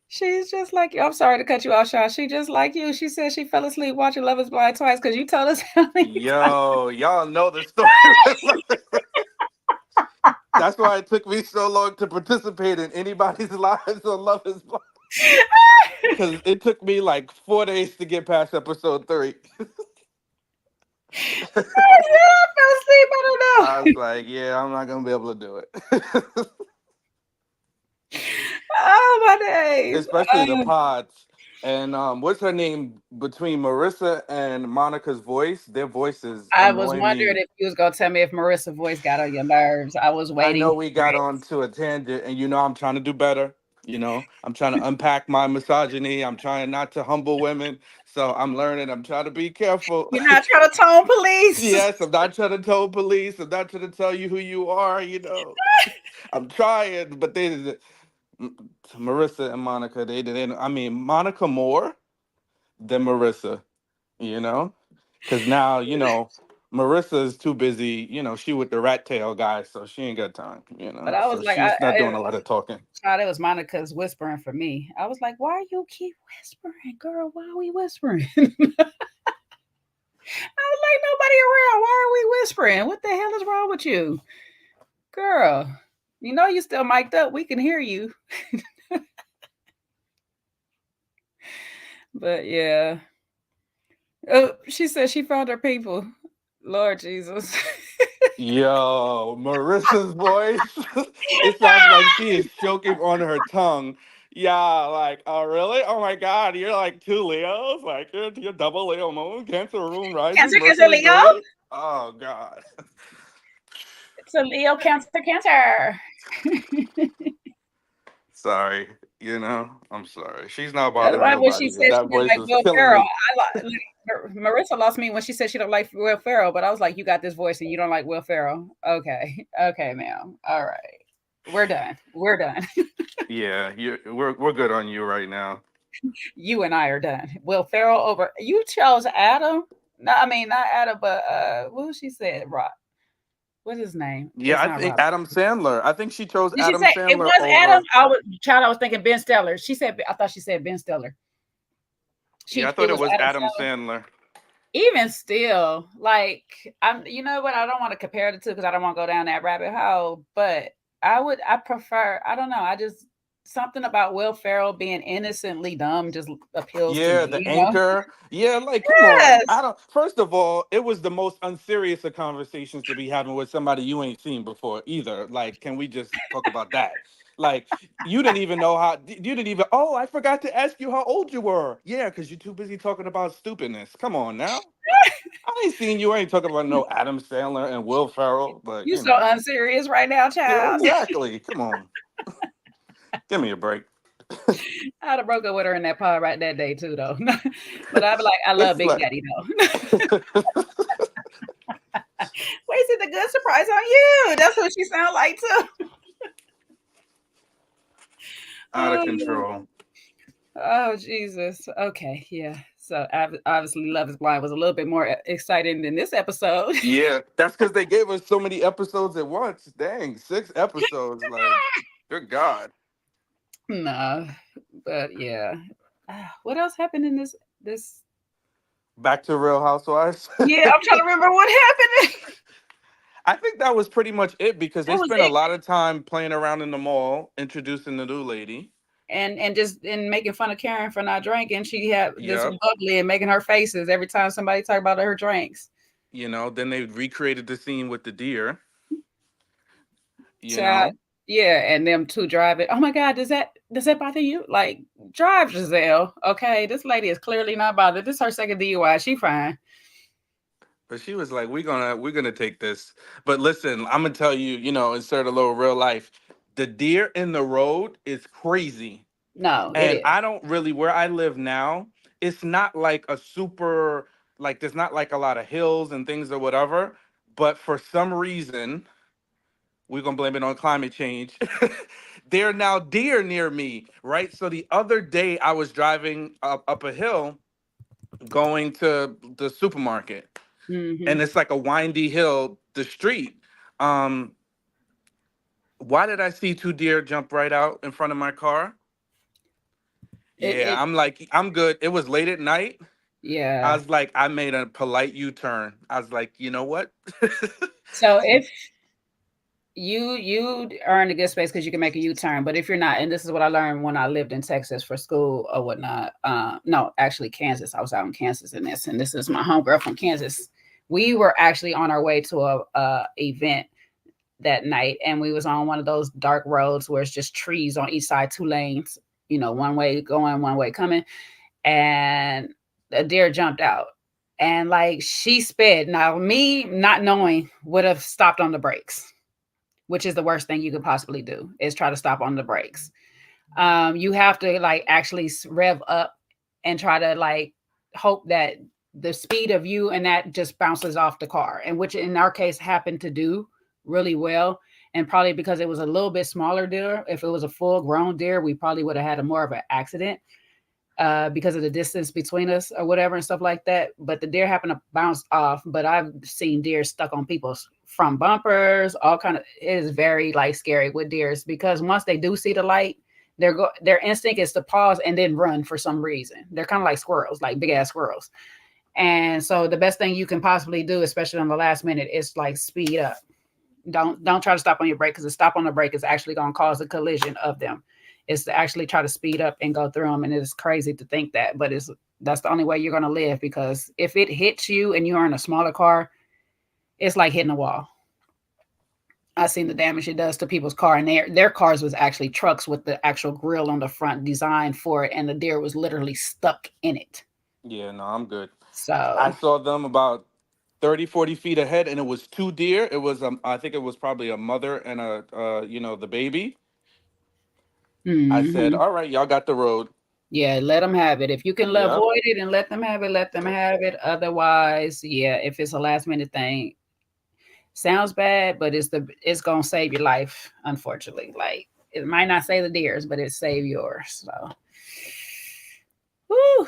Speaker 2: She's just like you. I'm sorry to cut you off, Shawn. She just like you. She said she fell asleep watching Love Is Blind twice because you told us how many times.
Speaker 3: Yo, y'all know the story. That's why it took me so long to participate in anybody's lives on Love Is Blind. Because it took me like 4 days to get past episode 3.
Speaker 2: I fell asleep. I don't
Speaker 3: I
Speaker 2: know.
Speaker 3: was like, yeah, I'm not gonna be able to do it.
Speaker 2: Oh my days.
Speaker 3: Especially the pods. And what's her name? Between Marissa and Monica's voice, their voices
Speaker 2: I was
Speaker 3: annoy
Speaker 2: wondering
Speaker 3: me.
Speaker 2: if you was gonna tell me if Marissa's voice got on your nerves. I was
Speaker 3: I
Speaker 2: waiting
Speaker 3: know we
Speaker 2: for
Speaker 3: got
Speaker 2: it.
Speaker 3: on to a tangent, and I'm trying to do better. I'm trying to unpack my misogyny. I'm trying not to humble women. So I'm learning. I'm trying to be careful.
Speaker 2: You're not trying to tone police.
Speaker 3: Yes, I'm not trying to tell police. I'm not trying to tell you who you are. I'm trying, but Marissa and Monica, they didn't. I mean, Monica more than Marissa, you know, because now Marissa is too busy. She with the rat tail guy, so she ain't got time.
Speaker 2: But I was
Speaker 3: So
Speaker 2: like,
Speaker 3: she's not doing a lot of talking.
Speaker 2: child, it was Monica's whispering for me. I was like, why you keep whispering, girl? Why are we whispering? I was like, nobody around. Why are we whispering? What the hell is wrong with you, girl? You still mic'd up. We can hear you. But yeah. Oh, she said she found her people. Lord Jesus.
Speaker 3: Yo, Marissa's voice, it sounds like she is choking on her tongue. Yeah, like, oh, really? Oh my God, you're like 2 Leos? Like, you're double Leo moon, Cancer moon rising,
Speaker 2: Cancer, Cancer,
Speaker 3: Mercury
Speaker 2: Leo.
Speaker 3: great? Oh, God.
Speaker 2: It's a Leo, Cancer, Cancer.
Speaker 3: Sorry, I'm sorry. She's not
Speaker 2: That's
Speaker 3: bothering
Speaker 2: why when she
Speaker 3: nobody.
Speaker 2: said
Speaker 3: That
Speaker 2: she didn't
Speaker 3: voice
Speaker 2: like
Speaker 3: is
Speaker 2: Will
Speaker 3: killing
Speaker 2: Ferrell,
Speaker 3: me.
Speaker 2: Marissa lost me when she said she don't like Will Ferrell, but I was like, you got this voice and you don't like Will Ferrell. Okay. Okay, ma'am. All right. We're done. We're done.
Speaker 3: Yeah, we're good on you right now.
Speaker 2: You and I are done. Will Ferrell over you chose Adam. No, I mean not Adam, but what she said, Rob. What's his name?
Speaker 3: Yeah,
Speaker 2: It's
Speaker 3: I
Speaker 2: not
Speaker 3: think
Speaker 2: Rob.
Speaker 3: Adam Sandler. I think she chose
Speaker 2: Did she
Speaker 3: Adam
Speaker 2: say it
Speaker 3: Sandler
Speaker 2: was Adam?
Speaker 3: over.
Speaker 2: I was thinking Ben Stiller. I thought she said Ben Stiller.
Speaker 3: Yeah, I
Speaker 2: It
Speaker 3: thought it
Speaker 2: was
Speaker 3: was
Speaker 2: Adam
Speaker 3: Adam
Speaker 2: Sandler.
Speaker 3: Sandler.
Speaker 2: even still, like I'm, you know what? I don't want to compare the two because I don't want to go down that rabbit hole. But I prefer. I don't know. I just something about Will Ferrell being innocently dumb just appeals to
Speaker 3: Yeah,
Speaker 2: me.
Speaker 3: the
Speaker 2: You know?
Speaker 3: anchor. Yeah, like come on. I
Speaker 2: Yes.
Speaker 3: don't. First of all, it was the most unserious of conversations to be having with somebody you ain't seen before either. Like, can we just talk about that? Like, you didn't even know how. You didn't even. Oh, I forgot to ask you how old you were. Yeah, because you're too busy talking about stupidness. Come on now. I ain't seen you. I ain't talking about no Adam Sandler and Will Ferrell, but
Speaker 2: You
Speaker 3: you
Speaker 2: so
Speaker 3: know.
Speaker 2: unserious right now,
Speaker 3: Yeah,
Speaker 2: child.
Speaker 3: exactly. Come on. Give me a break.
Speaker 2: I'd have broke up with her in that pod right that day too, though. But I'd be like, I love
Speaker 3: It's
Speaker 2: Big
Speaker 3: like.
Speaker 2: Daddy though. Wasted the good surprise on you. That's what she sound like too.
Speaker 3: Out of
Speaker 2: Oh,
Speaker 3: control.
Speaker 2: oh Jesus. Okay, yeah. So obviously, Love Is Blind was a little bit more exciting than this episode.
Speaker 3: Yeah, that's because they gave us so many episodes at once. Dang, 6 episodes. Like, good God.
Speaker 2: No, but yeah. What else happened in this?
Speaker 3: Back to Real Housewives.
Speaker 2: Yeah, I'm trying to remember what happened.
Speaker 3: I think that was pretty much it because they
Speaker 2: That was
Speaker 3: spent a
Speaker 2: it.
Speaker 3: lot of time playing around in the mall, introducing the new lady.
Speaker 2: And just in making fun of Karen for not drinking, she had this
Speaker 3: Yep.
Speaker 2: bubbly and making her faces every time somebody talked about her drinks.
Speaker 3: You know, then they recreated the scene with the deer, you
Speaker 2: Child,
Speaker 3: know.
Speaker 2: yeah, and them two driving. Oh my God, does that bother you? Like, drive, Giselle. Okay, this lady is clearly not bothered. This is her second DUI. She fine.
Speaker 3: But she was like, we're gonna take this. But listen, I'm gonna tell you, insert a little real life. The deer in the road is crazy.
Speaker 2: No, it
Speaker 3: And
Speaker 2: is.
Speaker 3: I don't really where I live now, it's not like a super like there's not like a lot of hills and things or whatever. But for some reason, we're gonna blame it on climate change. There are now deer near me, right? So the other day I was driving up a hill going to the supermarket,
Speaker 2: Mm-hmm.
Speaker 3: and it's like a windy hill, the street. Um, why did I see two deer jump right out in front of my car?
Speaker 2: It,
Speaker 3: Yeah,
Speaker 2: it,
Speaker 3: I'm like, I'm good. It was late at night. I
Speaker 2: yeah.
Speaker 3: was like, I made a polite U-turn. I was like, you know what?
Speaker 2: So if you are in a good space because you can make a U-turn, but if you're not, and this is what I learned when I lived in Texas for school or whatnot. No, actually Kansas. I was out in Kansas in this, and this is my homegirl from Kansas. We were actually on our way to a event that night, and we was on one of those dark roads where it's just trees on each side, two lanes, one way going, one way coming, and a deer jumped out, and like she sped. Now me not knowing would have stopped on the brakes, which is the worst thing you could possibly do, is try to stop on the brakes. You have to like actually rev up and try to like hope that the speed of you and that just bounces off the car, and which in our case happened to do really well. And probably because it was a little bit smaller deer, if it was a full grown deer, we probably would have had a more of an accident because of the distance between us or whatever and stuff like that. But the deer happened to bounce off. But I've seen deer stuck on people's from bumpers, all kind of. It is very like scary with deers because once they do see the light, their instinct is to pause and then run for some reason. They're kind of like squirrels, like big ass squirrels. And so the best thing you can possibly do, especially on the last minute, is like speed up. Don't try to stop on your brake because the stop on the brake is actually going to cause a collision of them. Is to actually try to speed up and go through them, and it's crazy to think that, but that's the only way you're going to live, because if it hits you and you're in a smaller car, it's like hitting a wall. I've seen the damage it does to people's car, and their cars was actually trucks with the actual grill on the front designed for it, and the deer was literally stuck in it.
Speaker 3: Yeah, no, I'm good. I
Speaker 2: So,
Speaker 3: saw them about 30, 40 feet ahead, and it was two deer. It was, I think it was probably a mother and the baby. I said,
Speaker 2: mhm.
Speaker 3: all right, y'all got the road.
Speaker 2: Yeah, let them have it. If you can
Speaker 3: Yep.
Speaker 2: avoid it and let them have it, let them have it. Otherwise, yeah, if it's a last minute thing, sounds bad, but it's gonna save your life, unfortunately. Like, it might not save the deers, but it save yours. So, whew.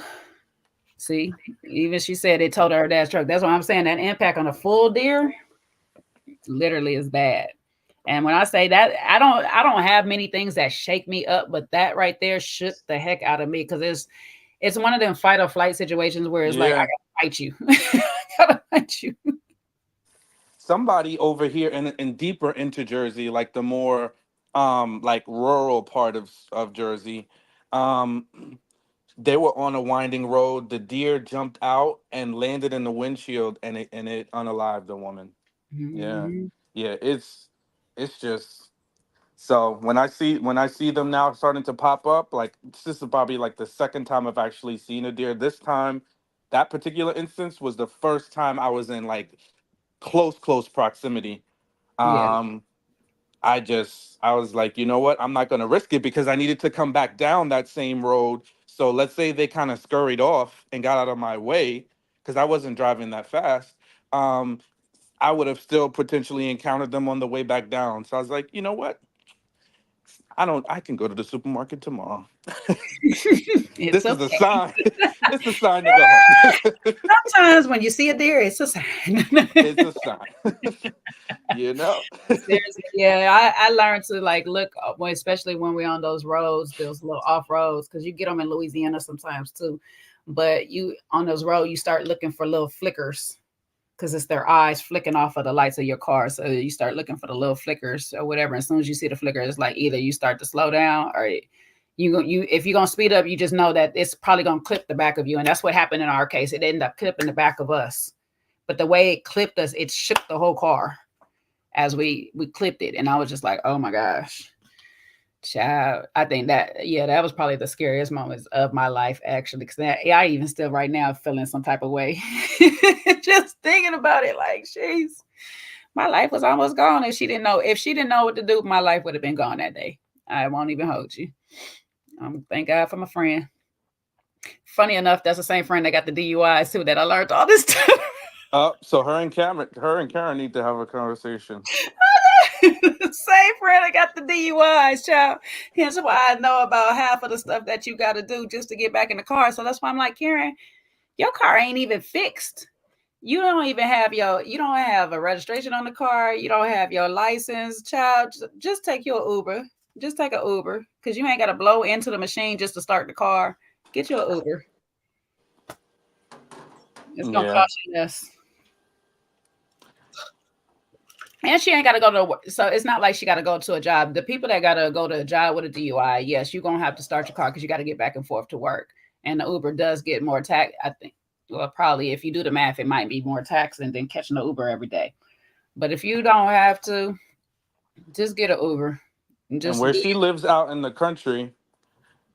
Speaker 2: See, even she said it told her dad's truck. That's what I'm saying. That impact on a full deer literally is bad. And when I say that, I don't have many things that shake me up, but that right there shook the heck out of me, because it's one of them fight or flight situations where it's like I
Speaker 3: Yeah.
Speaker 2: got fight you. I gotta fight you.
Speaker 3: Somebody over here and deeper into Jersey, like the more like rural part of Jersey, um they were on a winding road. The deer jumped out and landed in the windshield, and it unalived the woman. Yeah,
Speaker 2: Mhm.
Speaker 3: yeah. It's just so when I see them now starting to pop up, like this is probably like the second time I've actually seen a deer. This time, that particular instance was the first time I was in like close proximity.
Speaker 2: Yeah.
Speaker 3: Um, I was like, you know what? I'm not gonna risk it because I needed to come back down that same road. So let's say they kind of scurried off and got out of my way because I wasn't driving that fast. Um, I would have still potentially encountered them on the way back down. So I was like, you know what? I can go to the supermarket tomorrow.
Speaker 2: It's
Speaker 3: This is a
Speaker 2: okay.
Speaker 3: sign. It's a sign to go home.
Speaker 2: Sometimes when you see a deer, it's a sign.
Speaker 3: It's a sign. You know?
Speaker 2: Seriously, yeah, I learned to like look, especially when we're on those roads, those little off roads, because you get them in Louisiana sometimes too. But you on those roads, you start looking for little flickers because it's their eyes flicking off of the lights of your car. So you start looking for the little flickers or whatever. As soon as you see the flicker, it's like either you start to slow down or you if you're gonna speed up, you just know that it's probably gonna clip the back of you, and that's what happened in our case. It ended up clipping the back of us, but the way it clipped us, it shook the whole car as we clipped it, and I was just like, oh my gosh, child. I think that that was probably the scariest moments of my life actually, because I even still right now feeling some type of way, just thinking about it. Like, jeez, my life was almost gone if she didn't know. If she didn't know what to do, my life would have been gone that day. I won't even hold you. Thank God for my friend. Funny enough, that's the same friend that got the DUIs too. That I learned all this stuff.
Speaker 3: So her and Karen need to have a conversation.
Speaker 2: Same friend that got the DUIs, child. Hence why I know about half of the stuff that you got to do just to get back in the car. So that's why I'm like, Karen, your car ain't even fixed. You don't even have you don't have a registration on the car. You don't have your license, child. Just take your Uber. Just take an Uber because you ain't got to blow into the machine just to start the car. Get your Uber. It's gonna
Speaker 3: Yeah.
Speaker 2: cost you less. And she ain't got to go to work. So it's not like she got to go to a job. The people that got to go to a job with a DUI, yes, you're going to have to start your car because you got to get back and forth to work. And the Uber does get more tax. I think, well, probably if you do the math, it might be more taxing than catching the Uber every day. But if you don't have to, just get an Uber.
Speaker 3: And
Speaker 2: Just
Speaker 3: where
Speaker 2: do
Speaker 3: she lives out in the country,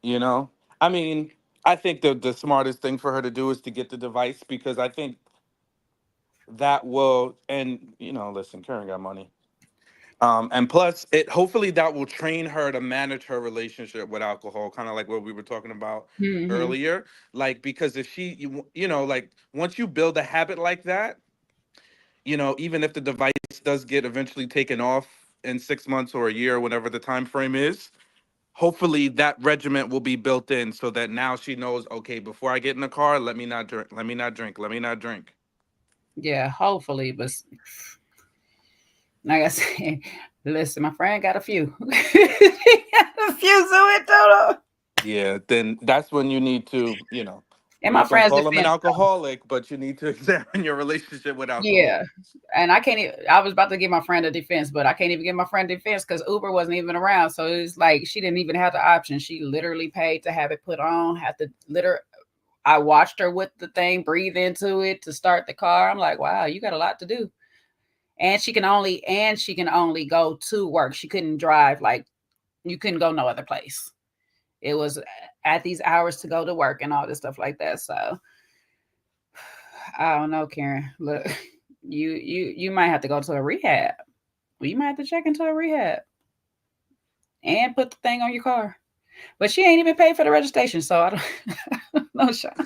Speaker 3: you know, I mean, I think the smartest thing for her to do is to get the device because I think that will, and you know, listen, Karen got money. And plus, it hopefully that will train her to manage her relationship with alcohol, kind of like what we were talking about
Speaker 2: Mm-hmm.
Speaker 3: earlier. Like, because if you know, like once you build a habit like that, you know, even if the device does get eventually taken off in 6 months or a year, whatever the time frame is, hopefully that regiment will be built in so that now she knows, okay, before I get in the car, let me not drink, let me not drink, let me not drink.
Speaker 2: Yeah, hopefully. But like I said, listen, my friend got a few. She got a few, so it total.
Speaker 3: Yeah, then that's when you need to, you know,
Speaker 2: In
Speaker 3: we're
Speaker 2: my
Speaker 3: not going to
Speaker 2: friend's
Speaker 3: call him an
Speaker 2: defense,
Speaker 3: alcoholic, but you need to examine your relationship with
Speaker 2: yeah,
Speaker 3: alcohol.
Speaker 2: and I can't. I was about to give my friend a defense, but I can't even give my friend a defense because Uber wasn't even around. So it was like she didn't even have the option. She literally paid to have it put on. Had to liter. I watched her with the thing, breathe into it to start the car. I'm like, wow, you got a lot to do. And she can only go to work. She couldn't drive. Like you couldn't go no other place. It was at these hours to go to work and all this stuff like that. So I don't know, Karen. Look, you might have to go to a rehab. Well, you might have to check into a rehab and put the thing on your car. But she ain't even paid for the registration, so I don't no shot.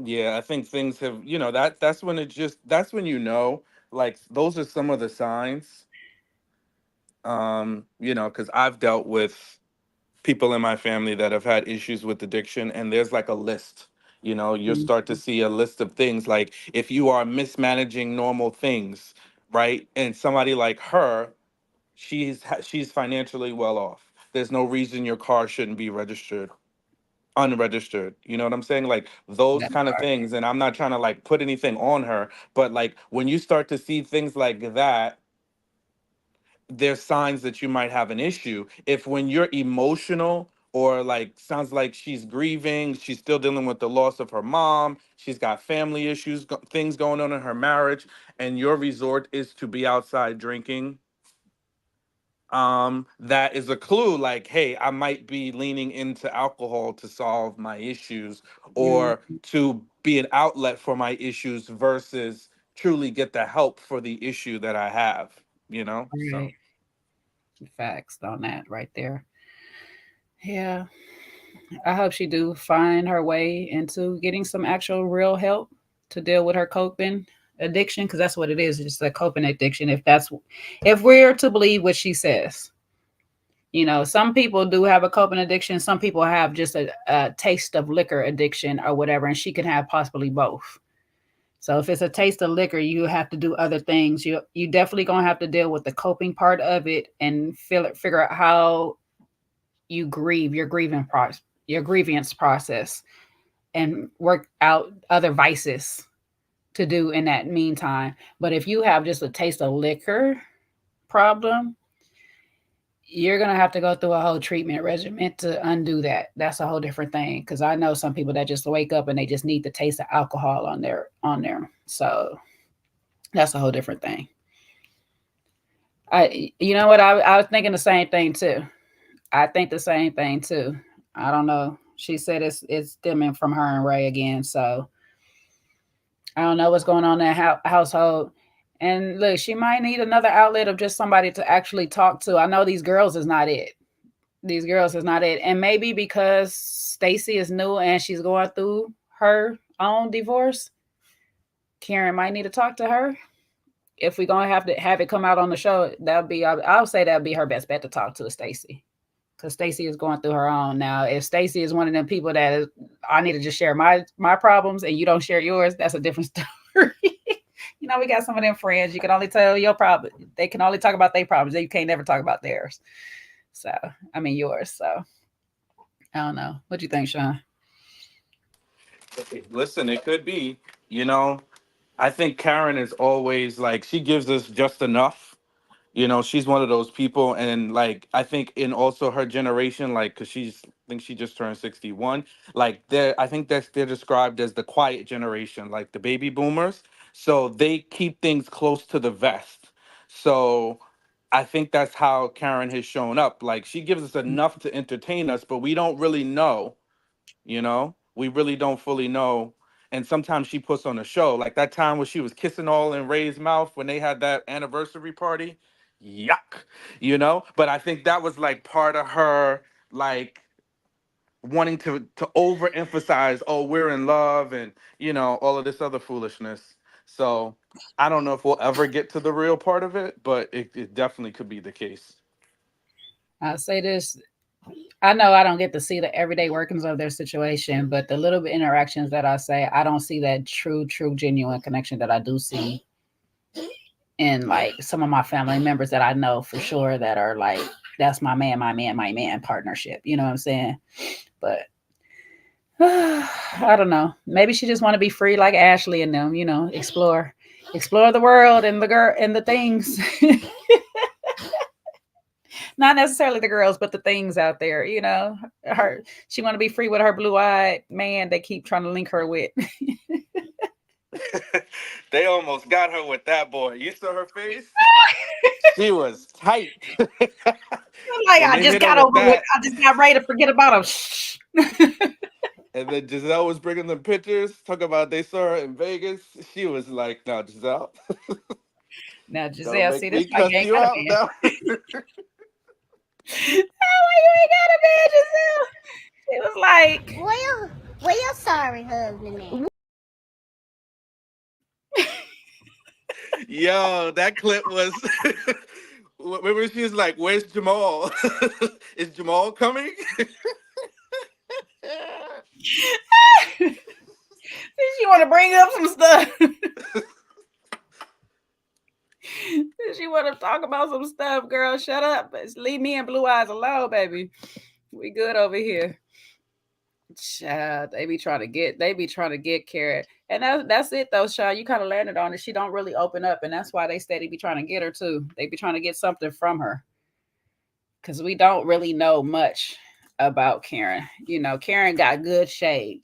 Speaker 3: Yeah, I think things have, you know, that's when it just that's when you know, like those are some of the signs. You know, cuz I've dealt with people in my family that have had issues with addiction and there's like a list. You know, you'll start to
Speaker 2: Mhm.
Speaker 3: see a list of things like if you are mismanaging normal things, right? And somebody like her, she's financially well off. There's no reason your car shouldn't be registered. unregistered. You know what I'm saying? Like those
Speaker 2: That
Speaker 3: kind of
Speaker 2: part.
Speaker 3: things. And I'm not trying to like put anything on her, but like when you start to see things like that, there's signs that you might have an issue. If when you're emotional, or like sounds like she's grieving, she's still dealing with the loss of her mom, she's got family issues, things going on in her marriage, and your resort is to be outside drinking, that is a clue like, hey, I might be leaning into alcohol to solve my issues,
Speaker 2: Mm,
Speaker 3: or to be an outlet for my issues versus truly get the help for the issue that I have, so.
Speaker 2: right. Facts on that right there. Yeah. I hope she do find her way into getting some actual real help to deal with her coping addiction, because that's what it is. It's a coping addiction. If we're to believe what she says. Some people do have a coping addiction. Some people have just a taste of liquor addiction or whatever, and she can have possibly both. So if it's a taste of liquor, you have to do other things. You definitely gonna have to deal with the coping part of it and figure out how you grieve your grievance process, and work out other vices to do in that meantime. But if you have just a taste of liquor problem, you're going to have to go through a whole treatment regimen to undo that. That's a whole different thing, because I know some people that just wake up and they just need the taste of alcohol on there. So that's a whole different thing. You know what, I was thinking the same thing too. I think the same thing too. I don't know. She said it's stemming from her and Ray again. So I don't know what's going on in that household. And look, she might need another outlet of just somebody to actually talk to. I know these girls is not it. These girls is not it. And maybe because Stacy is new and she's going through her own divorce, Karen might need to talk to her. If we're gonna have to have it come out on the show, I'll say that'd be her best bet to talk to Stacy. Because Stacy is going through her own now. If Stacy is one of them people that I need to just share my problems and you don't share yours, that's a different story. We got some of them friends. You can only tell your problem. They can only talk about their problems. You can't never talk about theirs. So, I mean yours. So, I don't know. What do you think, Shawn?
Speaker 3: Listen, it could be, you know, I think Karen is always like, she gives us just enough. She's one of those people. And like, I think in also her generation, like, because I think she just turned 61. Like, I think they're described as the quiet generation, like the baby boomers. So they keep things close to the vest. So I think that's how Karen has shown up. Like, she gives us enough to entertain us, but we don't really know. We really don't fully know. And sometimes she puts on a show, like that time when she was kissing all in Ray's mouth when they had that anniversary party. Yuck. But I think that was like part of her, like, wanting to overemphasize, oh, we're in love, and all of this other foolishness. So I don't know if we'll ever get to the real part of it, but it definitely could be the case.
Speaker 2: I'll say this. I know I don't get to see the everyday workings of their situation, but the little bit interactions that I say, I don't see that true, genuine connection that I do see in like some of my family members that I know for sure that are like, that's my man partnership. You know what I'm saying? But I don't know. Maybe she just want to be free like Ashley and them, explore the world and the girl and the things. Not necessarily the girls, but the things out there, she want to be free with her blue-eyed man they keep trying to link her with.
Speaker 3: They almost got her with that boy. You saw her face? She was tight.
Speaker 2: Like,
Speaker 3: When
Speaker 2: I
Speaker 3: they
Speaker 2: just
Speaker 3: hit her
Speaker 2: got
Speaker 3: with
Speaker 2: over with.
Speaker 3: that,
Speaker 2: I just got ready to forget about him. Shh.
Speaker 3: and then Giselle was bringing them pictures, talking about they saw her in Vegas. She was like, "No, Giselle,
Speaker 2: Now,
Speaker 3: don't
Speaker 2: Giselle, see,
Speaker 3: make
Speaker 2: this
Speaker 3: me
Speaker 2: why you
Speaker 3: cuss
Speaker 2: ain't
Speaker 3: you
Speaker 2: got a
Speaker 3: out
Speaker 2: man.
Speaker 3: now."
Speaker 2: Oh, why you ain't got a man, Giselle? It was like,
Speaker 4: Where your sorry husband at?
Speaker 3: Yo, that clip was. Remember, she was like, "Where's Jamal? Is Jamal coming?"
Speaker 2: she want to bring up some stuff. She want to talk about some stuff, girl. Shut up. Leave me and Blue Eyes alone, baby. We good over here. Child, they be trying to get Karen. And that's it though, Shawn. You kind of landed on it. She don't really open up, and that's why they steady be trying to get her too. They be trying to get something from her. Because we don't really know much about Karen. Karen got good shade.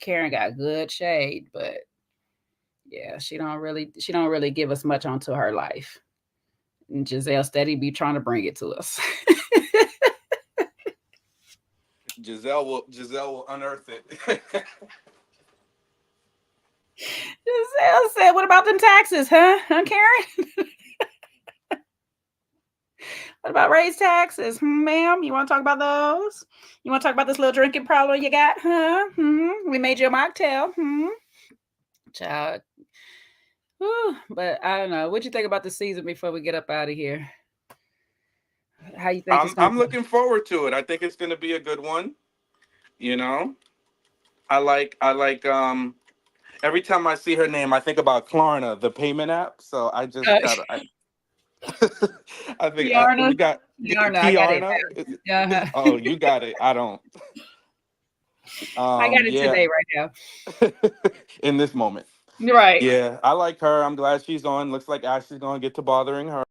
Speaker 2: But yeah, she don't really give us much onto her life. And Giselle steady be trying to bring it to us.
Speaker 3: Giselle will unearth it.
Speaker 2: Giselle said, "What about them taxes, huh, Karen? What about raised taxes, ma'am? You want to talk about those? You want to talk about this little drinking problem you got, huh? We made you a mocktail, Child." Whew, but I don't know. What you think about the season before we get up out of here? How you think it's going
Speaker 3: I'm looking forward to it. I think it's going to be a good one. I like every time I see her name, I think about Klarna, the payment app. So I just got I think we
Speaker 2: Yarna?
Speaker 3: got
Speaker 2: Yarna, I got it.
Speaker 3: Kiarna. Oh, you got it. I don't.
Speaker 2: I got it
Speaker 3: Yeah.
Speaker 2: today right now.
Speaker 3: In this moment.
Speaker 2: Right.
Speaker 3: Yeah, I like her. I'm glad she's on. Looks like Ashley's going to get to bothering her.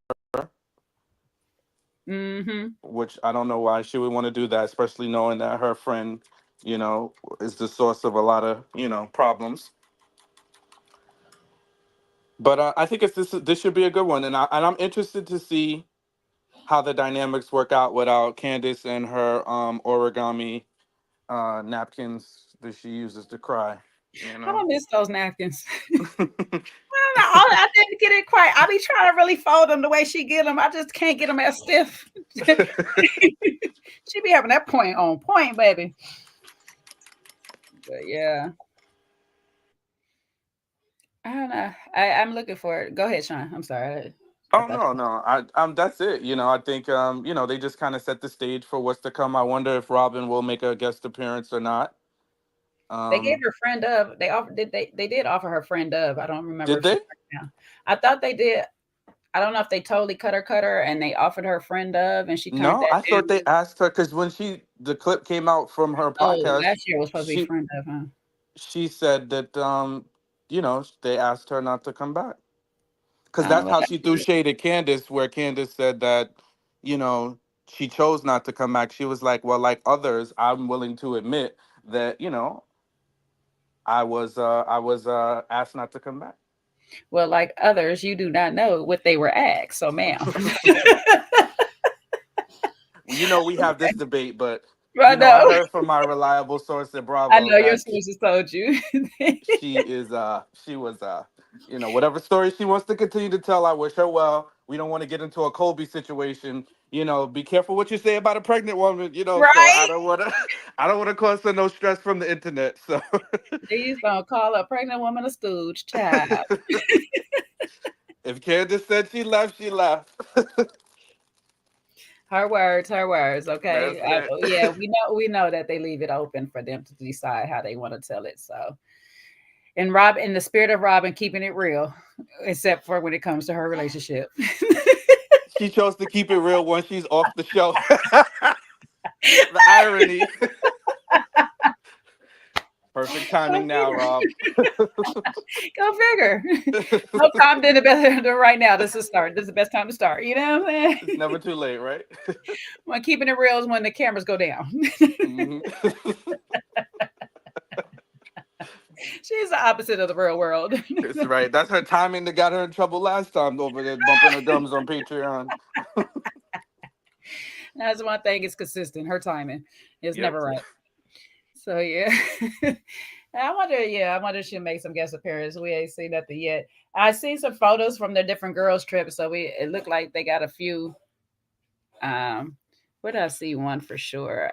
Speaker 3: Which I don't know why she would want to do that, especially knowing that her friend, is the source of a lot of, problems. But I think this should be a good one, and I'm interested to see how the dynamics work out without Candace and her origami napkins that she uses to cry.
Speaker 2: I don't miss those napkins. I didn't get it quite. I be trying to really fold them the way she get them. I just can't get them as stiff. She be having that point on point, baby. But yeah, I don't know. I'm looking for it. Go ahead, Shawn. I'm sorry.
Speaker 3: Oh no. That's it. I think they just kind of set the stage for what's to come. I wonder if Robin will make a guest appearance or not.
Speaker 2: They gave her friend of. They did offer her friend of. I don't remember.
Speaker 3: Did they?
Speaker 2: I thought they did. I don't know if they totally cut her, and they offered her friend of, and she turned
Speaker 3: No,
Speaker 2: that
Speaker 3: I thought
Speaker 2: down.
Speaker 3: they asked her because when the clip came out from her podcast,
Speaker 2: last year was supposed to be friend of, huh?
Speaker 3: She said that they asked her not to come back because that's how she threw shade at Candace, where Candace said that she chose not to come back. She was like, well, like others, I'm willing to admit that I was asked not to come back.
Speaker 2: Well, like others, you do not know what they were asked. So, ma'am.
Speaker 3: We have this debate, but
Speaker 2: I
Speaker 3: I heard from my reliable source at Bravo.
Speaker 2: I know your sources told you.
Speaker 3: She was whatever story she wants to continue to tell. I wish her well. We don't want to get into a Colby situation. Be careful what you say about a pregnant woman.
Speaker 2: Right?
Speaker 3: So I don't want to cause her no stress from the internet. So
Speaker 2: These don't call a pregnant woman a stooge, child.
Speaker 3: If Candace said she left, she left.
Speaker 2: Her words. Okay. Yeah, we know that they leave it open for them to decide how they want to tell it. So, and Robin, in the spirit of Robin, keeping it real, except for when it comes to her relationship.
Speaker 3: She chose to keep it real when she's off the show. The irony. Perfect timing now, Rob.
Speaker 2: Go figure. No time did it better than right now. This is the best time to start. You know what I'm saying?
Speaker 3: It's never too late, right?
Speaker 2: When keeping it real is when the cameras go down. She's the opposite of the real world.
Speaker 3: That's right. That's her timing that got her in trouble last time over there bumping her gums on Patreon.
Speaker 2: That's one thing. It's consistent. Her timing is never right. So yeah. I wonder if she'll make some guest appearance. We ain't seen nothing yet. I seen some photos from their different girls' trips. So it looked like they got a few. Where did I see one for sure?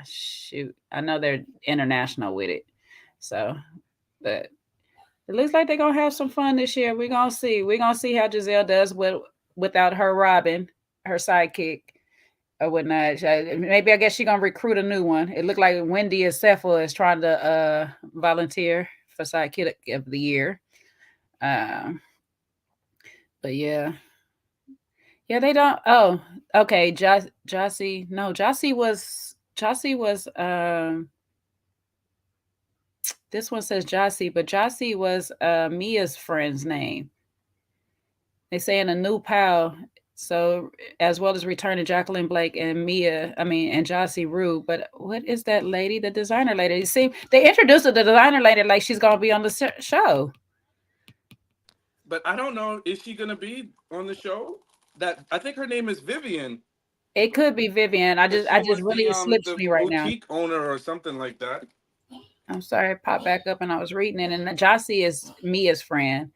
Speaker 2: Shoot. I know they're international with it. So, but it looks like they're gonna have some fun this year. We're gonna see. We're gonna see how Giselle does without her Robin, her sidekick, or whatnot. Maybe I guess she's gonna recruit a new one. It looked like Wendy Aceffa is trying to volunteer for sidekick of the year. But yeah. Yeah, they don't. Oh, okay. Jossie was This one says Jossie, but Jossie was Mia's friend's name. They say in a new pal, so as well as returning Jacqueline Blake and and Jossie Rue. But what is that lady, the designer lady? You see, they introduced the designer lady like she's gonna be on the show.
Speaker 3: But I don't know. Is she gonna be on the show? That I think her name is Vivian.
Speaker 2: It could be Vivian. I just really it slips
Speaker 3: the
Speaker 2: me right now.
Speaker 3: boutique owner or something like that.
Speaker 2: I'm sorry, I popped back up and I was reading it, and Jossie is Mia's friend.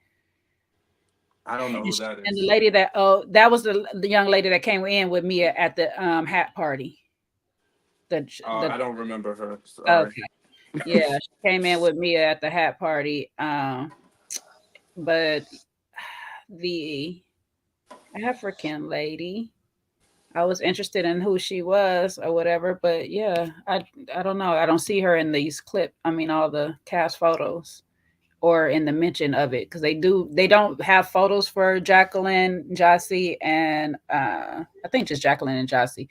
Speaker 3: I don't know who that is.
Speaker 2: And the lady that that was the young lady that came in with Mia at the hat party.
Speaker 3: I don't remember her. Sorry.
Speaker 2: Okay. Yeah, she came in with Mia at the hat party. But the African lady, I was interested in who she was or whatever, but yeah, I don't know. I don't see her in these all the cast photos or in the mention of it, because they don't have photos for Jacqueline, Jossie, and I think just Jacqueline and Jossie,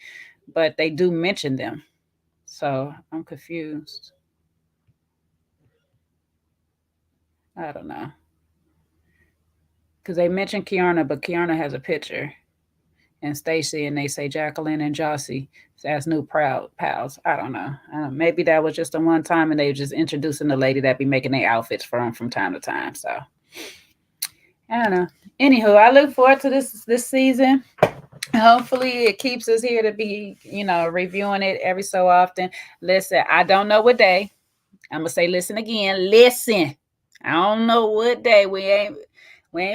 Speaker 2: but they do mention them. So I'm confused. I don't know. Because they mentioned Kiana, but Kiana has a picture. And Stacy, and they say Jacqueline and Jossie as new proud pals. I don't know. Maybe that was just a one time, and they were just introducing the lady that be making their outfits for them from time to time. So I don't know. Anywho, I look forward to this season. Hopefully it keeps us here to be, reviewing it every so often. Listen, I don't know what day. I'm gonna say listen again. Listen. I don't know what day. We ain't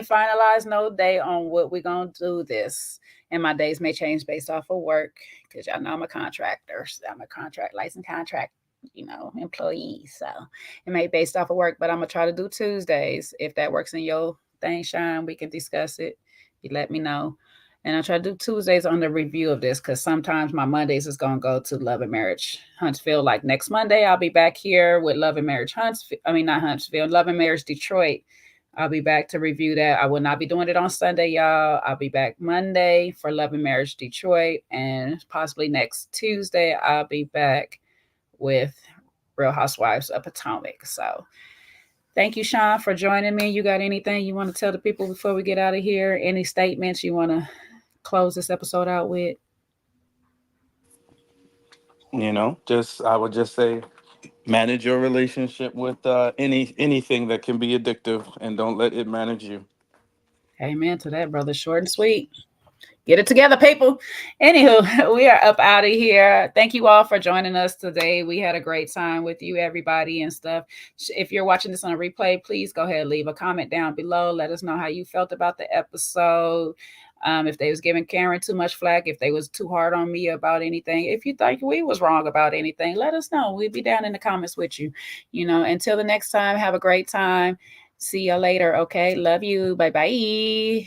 Speaker 2: finalized no day on what we're gonna do this. And my days may change based off of work, because y'all know I'm a contractor. So I'm a licensed contract, employee. So it may be based off of work, but I'm gonna try to do Tuesdays. If that works in your thing, Shawn, we can discuss it. You let me know. And I try to do Tuesdays on the review of this, because sometimes my Mondays is going to go to Love and Marriage Huntsville. Like next Monday, I'll be back here with Love and Marriage Love and Marriage Detroit. I'll be back to review that. I will not be doing it on Sunday, y'all. I'll be back Monday for Love and Marriage Detroit. And possibly next Tuesday, I'll be back with Real Housewives of Potomac. So thank you, Shawn, for joining me. You got anything you want to tell the people before we get out of here? Any statements you want to close this episode out with?
Speaker 3: I would just say, manage your relationship with anything that can be addictive, and don't let it manage you.
Speaker 2: Amen to that, brother. Short and sweet. Get it together, people. Anywho, we are up out of here. Thank you all for joining us today. We had a great time with you, everybody, and stuff. If you're watching this on a replay, please go ahead and leave a comment down below. Let us know how you felt about the episode. If they was giving Karen too much flack, if they was too hard on me about anything, if you thought we was wrong about anything, let us know. We'll be down in the comments with you. Until the next time, have a great time. See you later. Okay. Love you. Bye-bye.